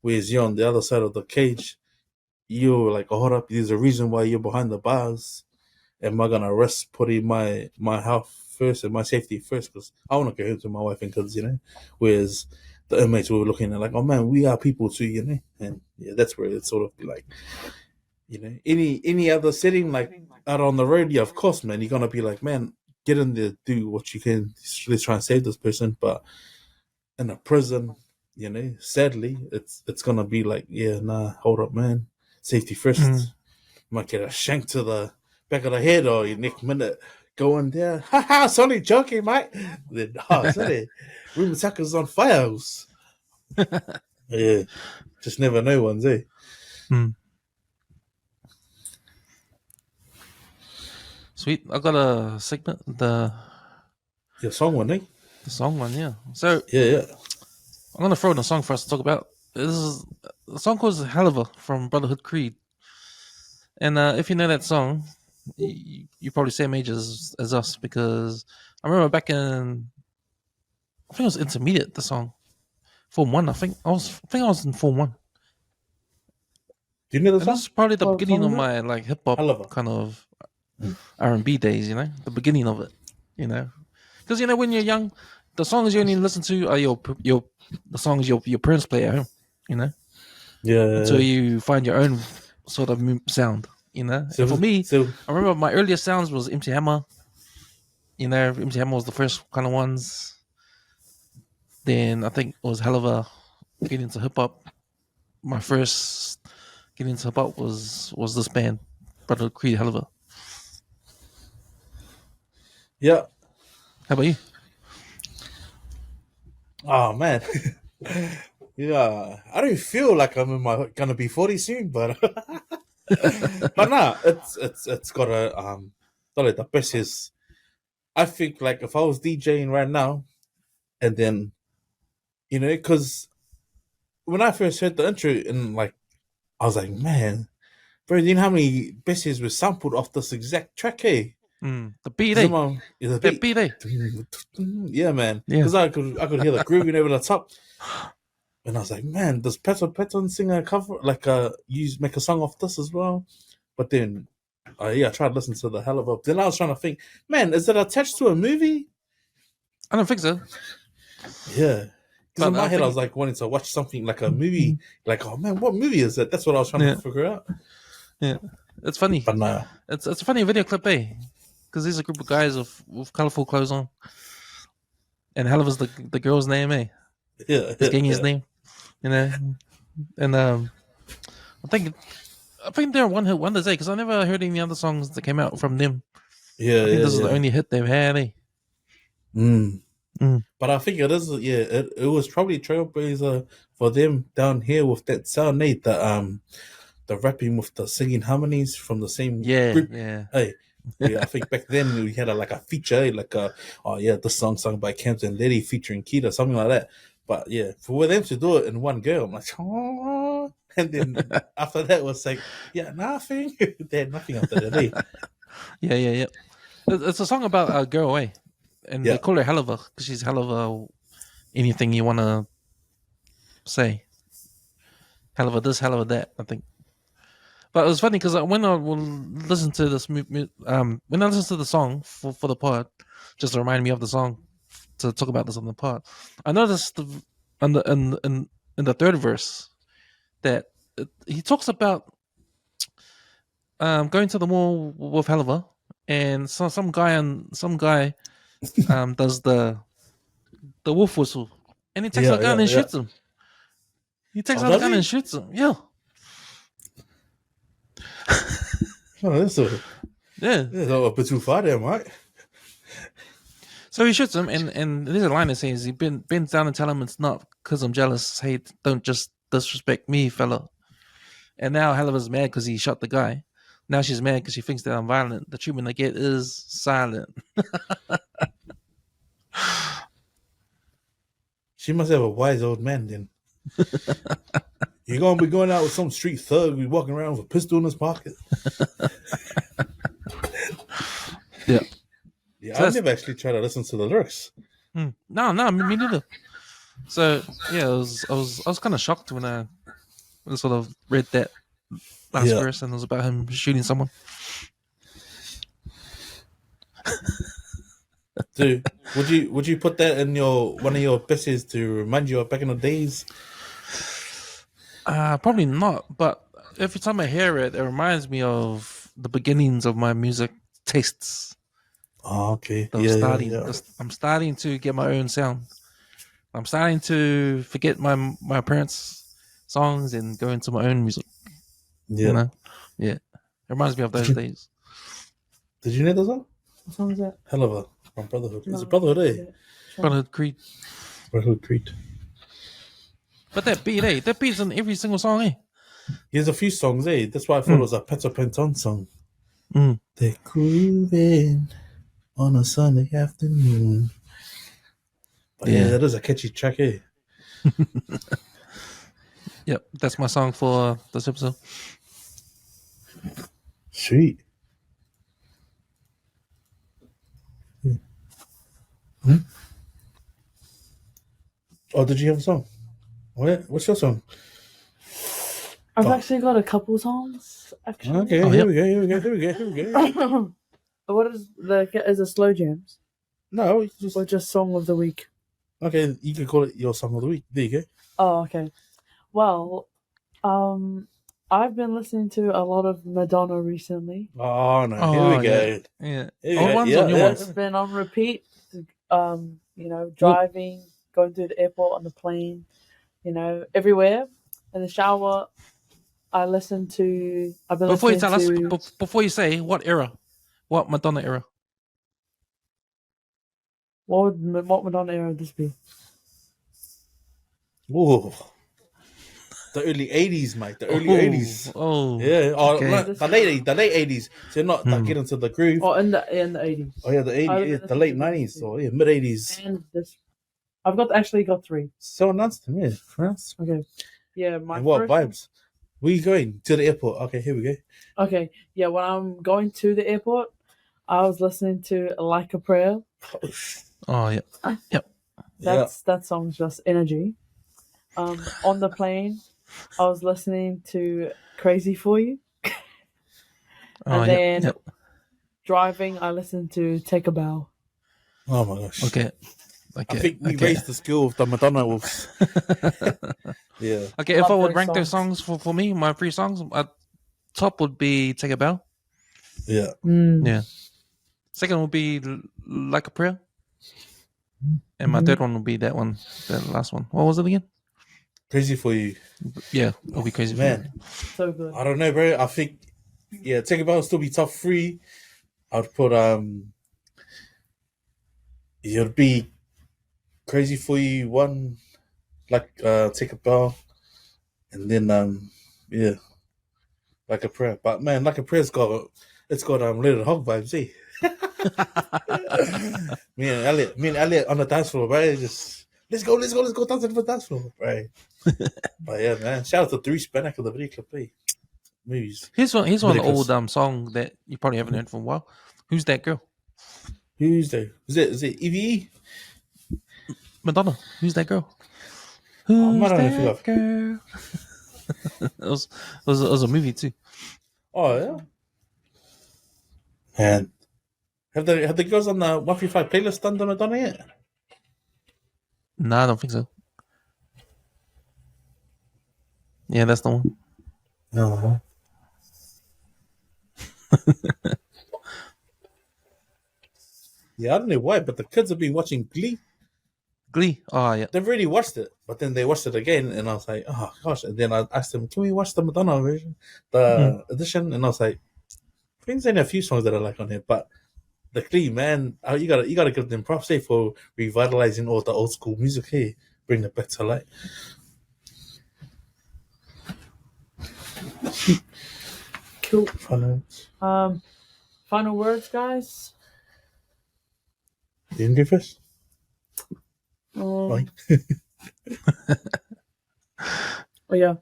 Whereas you're on the other side of the cage, you're like, oh, hold up, there's a reason why you're behind the bars. Am I gonna risk putting my health first and my safety first? Because I want to go home to my wife and kids, Whereas the inmates were looking at, like, oh man, we are people too, And yeah, that's where it's sort of be like, any other setting, like out on the road, yeah, of course, man, you're gonna be like, man, get in there, do what you can, let's try and save this person. But in a prison, sadly, it's gonna be like, yeah, nah, hold up, man, safety Mm. first. Might get a shank to the back of the head, or your next minute going there. Ha, it's only joking, mate. Then, sorry, room suckers on fires. Yeah, just never know ones, eh? Mm. Sweet. I got a segment, Your song one, eh? the song one, yeah. So Yeah. I'm gonna throw in a song for us to talk about. This is a song called "Haliva" from Brotherhood Creed. And if you know that song, you probably same age as us, because I remember back in, I think it was intermediate, the song Form One. I was in Form One, Do you know the and this song? is probably the What beginning song of is it? my like hip hop Haliva. kind of R&B days. The beginning of it. Because when you're young, the songs you only listen to are your the songs your parents play at home. You know, until Yeah. you find your own sort of sound. And for me, So I remember my earliest sounds was MC Hammer. MC Hammer was the first kind of ones. Then I think it was hell of a getting into hip hop. My first getting into hip hop was this band, Brother Creed Hell of a. yeah. How about you? Oh man. Yeah, I don't feel like I'm gonna be 40 soon, but but nah, it's got a like the best is. I think like if I was DJing right now, and then because when I first heard the intro and like I was like, man, bro, do you know how many besties were sampled off this exact track? Hey, The beat, Zimmer, the That beat, beat, yeah, man, Yeah. because I could hear the grooving over the top. And I was like, man, does Petal Peton sing a cover make a song off this as well? But then, I tried to listen to the hell of it. Then I was trying to think, man, is it attached to a movie? I don't think so. Yeah, because But in my I head I think- was like wanting to watch something like a movie. Like, oh man, what movie is it? That's what I was trying Yeah. to figure out. Yeah, it's funny. But no, It's a funny video clip, because there's a group of guys with colorful clothes on, and hell of is the girl's name, yeah, His gang's name, and I think they're one hit wonders, because I never heard any other songs that came out from them. yeah. I think this is yeah. the only hit they've had, But I think it is. Yeah, it was probably trailblazer for them down here with that sound, Nate. The rapping with the singing harmonies from the same group. Yeah. Hey, yeah, I think back then we had like a feature, this song sung by Camps and Leti featuring Kita, something like that. But yeah, for them to do it in one go, I'm like, oh. And then after that was like, yeah, nothing. They had nothing after that. Eh? Yeah. It's a song about a girl, and Yeah. they call her hell of a because she's hell of a anything you want to say. Hell of a this, hell of a that, I think. But it was funny because when I will listen to this, when I listen to the song for the pod, just to remind me of the song to talk about this on the pod, I noticed in the third verse that he talks about going to the mall with Helva, and some guy does the wolf whistle, and he takes Yeah, a gun yeah, and yeah. shoots him. He takes Oh, out a does gun he? and shoots him. Yeah. Oh, that's a bit too far there, Mike. So he shoots him, and there's a line that says, he bends down and tell him it's not because I'm jealous. Hey, don't just disrespect me, fella. And now Helva's mad because he shot the guy. Now she's mad because she thinks that I'm violent. The treatment I get is silent. She must have a wise old man then. You're gonna be going out with some street thug, be walking around with a pistol in his pocket. Yeah. Yeah, So I've never actually tried to listen to the lyrics. No, me neither. So yeah, I was kind of shocked when I sort of read that last Yeah. verse, and it was about him shooting someone. Dude, would you put that in one of your pieces to remind you of back in the days? Probably not, but every time I hear it, it reminds me of the beginnings of my music tastes. Oh, okay. I'm starting to get my own sound. I'm starting to forget my parents' songs and go into my own music. Yeah. Yeah. It reminds me of those days. Did you know that song? What song is that? Hell of a from Brotherhood. It's No. a Brotherhood, eh? Brotherhood Creed. Brotherhood Creed. But that beat's in every single song, He has a few songs, eh? That's why I thought it was a Peter Penton song. Mm. They're grooving on a Sunday afternoon. But yeah, that is a catchy track, eh? Yep, that's my song for this episode. Sweet. Oh, did you have a song? What's your song? I've Oh. actually got a couple songs. Actually, Okay, Oh, here yep. we go. what is a slow jams No, it's just or just song of the week? okay. You can call it your song of the week. There you go. Oh, okay. Well, I've been listening to a lot of Madonna recently. Oh no, here we go. Yeah. Here we Old go. ones Yeah, or new yeah. ones? It's been on repeat. Driving, going through the airport, on the plane, everywhere. In the shower, I've been Before you listening tell us, to before you say what era, what Madonna era? what Madonna era would this be? Whoa, The early 80s, mate. The early Oh, 80s. Oh, Yeah. Or okay. like, the late 80s. So not that get into the groove. Or in the 80s. Oh yeah, the I 80s, live the in late the 90s. 80s. So yeah, mid 80s. And this, I've actually got 3. So nice to me. France. Okay. Yeah, my And what first one- vibes? Where you going? To the airport. Okay, here we go. Okay, yeah, when I'm going to the airport, I was listening to Like a Prayer. Oh yeah. That song's just energy. On the plane, I was listening to Crazy for You. Oh And yeah. then Yep. driving, I listened to Take a Bow. Oh my gosh. Okay. I think we raised the skill of the Madonna wolves. Yeah. Okay, if I Love would those rank those songs for me, my 3 songs, top would be Take a Bow. Yeah. Yeah. Second would be Like a Prayer. And my third one would be that one, the last one. What was it again? Crazy for You. Yeah, it'll be Crazy for Man. So good. I don't know, bro. I think Take a Bow will still be top 3. I'd put it would be Crazy for You 1, like Take a Bow, and then Like a Prayer. But man, Like a Prayer's got Little Hog vibes, eh? me and Elliot on the dance floor, right? Just let's go dance on the dance floor, right? But yeah, man, shout out to 3 Spanak of the video clip, eh? Movies. Here's one Ridiculous. old song that you probably haven't heard for a while. Who's That Girl? Who's there? Is it EVE? Madonna. Who's That Girl? I Who's might not think that of. girl? it was a movie too. Oh yeah. Man. Have the girls on the 135 playlist done Madonna yet? No, I don't think so. Yeah, that's the one. No. Yeah, I don't know why, but the kids have been watching Glee. Glee. Oh yeah. They've already watched it, but then they watched it again, and I was like, oh gosh. And then I asked them, can we watch the Madonna version, the edition? And I was like, I think there's only a few songs that I like on here, but the Glee, man, you gotta give them props for revitalizing all the old school music here, bring it back to life. Cool. Final words, guys. You didn't go first? Oh yeah.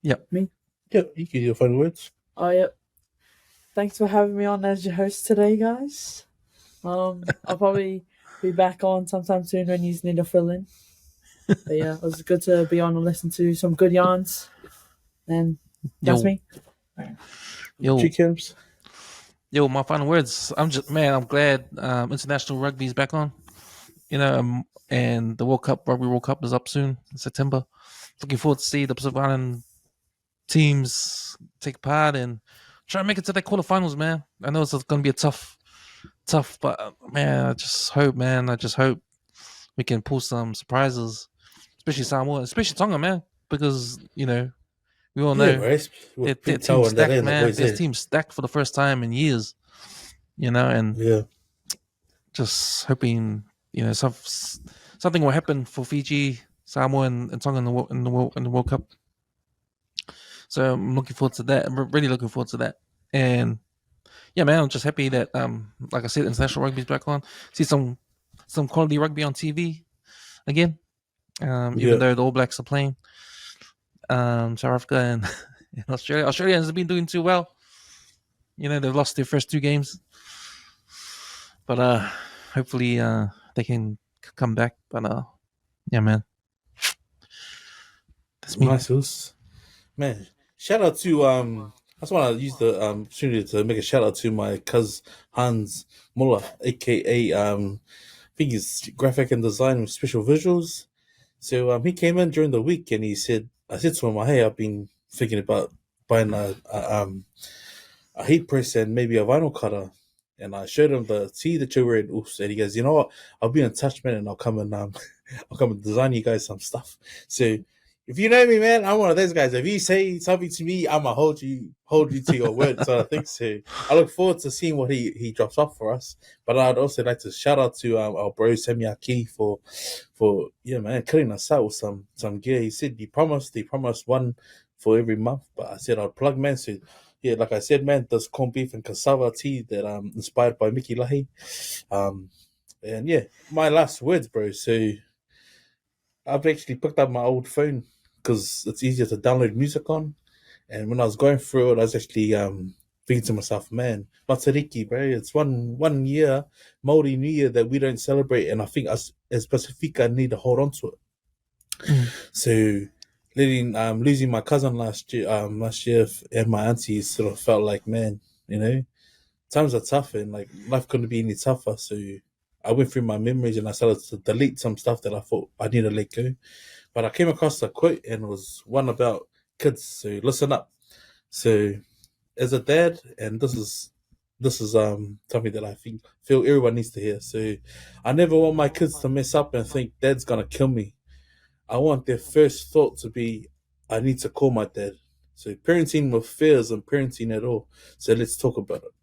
Yep. Me? Yeah, you can do your final words. Oh yep. Thanks for having me on as your host today, guys. I'll probably be back on sometime soon when you need to fill in. But yeah, it was good to be on and listen to some good yarns. And that's me. Chickens. Yo, my final words. I'm glad international rugby is back on. And the Rugby World Cup is up soon in September. Looking forward to see the Pacific Island teams take part and try and make it to the quarterfinals, man. I know it's going to be a tough, but man, I just hope we can pull some surprises, especially Samoa, especially Tonga, man, because we all know their team's stacked, man. Their team's stacked for the first time in years, and just hoping something will happen for Fiji, Samoa, and Tonga in the World Cup. So I'm looking forward to that. I'm really looking forward to that. And yeah, man, I'm just happy that like I said, international rugby's back on. See some quality rugby on TV again. Even though the All Blacks are playing. South Africa and Australia. Australia hasn't been doing too well. They've lost their first 2 games. But hopefully they can come back. But yeah, man. That's me. Nice. Man, shout out to I just want to use the opportunity to make a shout out to my cousin Hans Muller, aka I think he's graphic and design with special visuals. So he came in during the week and I said to him, hey, I've been thinking about buying a heat press and maybe a vinyl cutter. And I showed him the tee that you're wearing. Oops, and he goes, you know what? I'll be in touch, man, and I'll come and design you guys some stuff. So if you know me, man, I'm one of those guys. If you say something to me, I'ma hold you to your word. So I think so. I look forward to seeing what he drops off for us. But I'd also like to shout out to our bro Semiaki for man, cutting us out with some gear. He said he promised one for every month, but I said I'd plug, man. So yeah, like I said, man, there's corned beef and cassava tea that inspired by Mickey Lahi. And yeah, my last words, bro. So I've actually picked up my old phone because it's easier to download music on. And when I was going through it, I was actually thinking to myself, man, Matariki, bro, it's one year, Maori New Year that we don't celebrate, and I think us as Pacifica need to hold on to it. So losing my cousin last year and my auntie sort of felt like, man, you know, times are tough and like life couldn't be any tougher. So I went through my memories and I started to delete some stuff that I thought I need to let go. But I came across a quote and it was one about kids. So listen up. So as a dad, and this is something that I feel everyone needs to hear. So I never want my kids to mess up and think dad's gonna kill me. I want their first thought to be, I need to call my dad. So parenting with fear isn't parenting at all. So let's talk about it.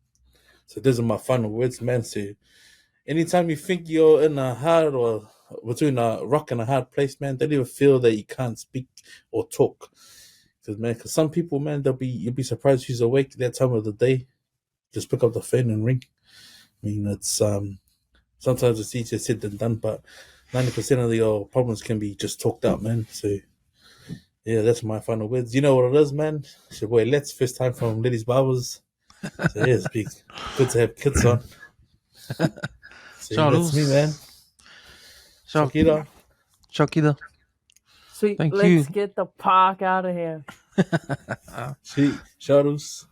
So those are my final words, man. So anytime you think you're in a hard or between a rock and a hard place, man, don't even feel that you can't speak or talk. Because some people, man, you'll be surprised who's awake at that time of the day. Just pick up the phone and ring. I mean, it's sometimes it's easier said than done, but 90% of your problems can be just talked out, man. So yeah, that's my final words. You know what it is, man. It's your boy Let's, first time from Leti's Barbers. So yeah, it's good to have kids on. So that's me, man. Shakira. Sweet. Thank Let's you. get the park out of here. Sweet. Shadows.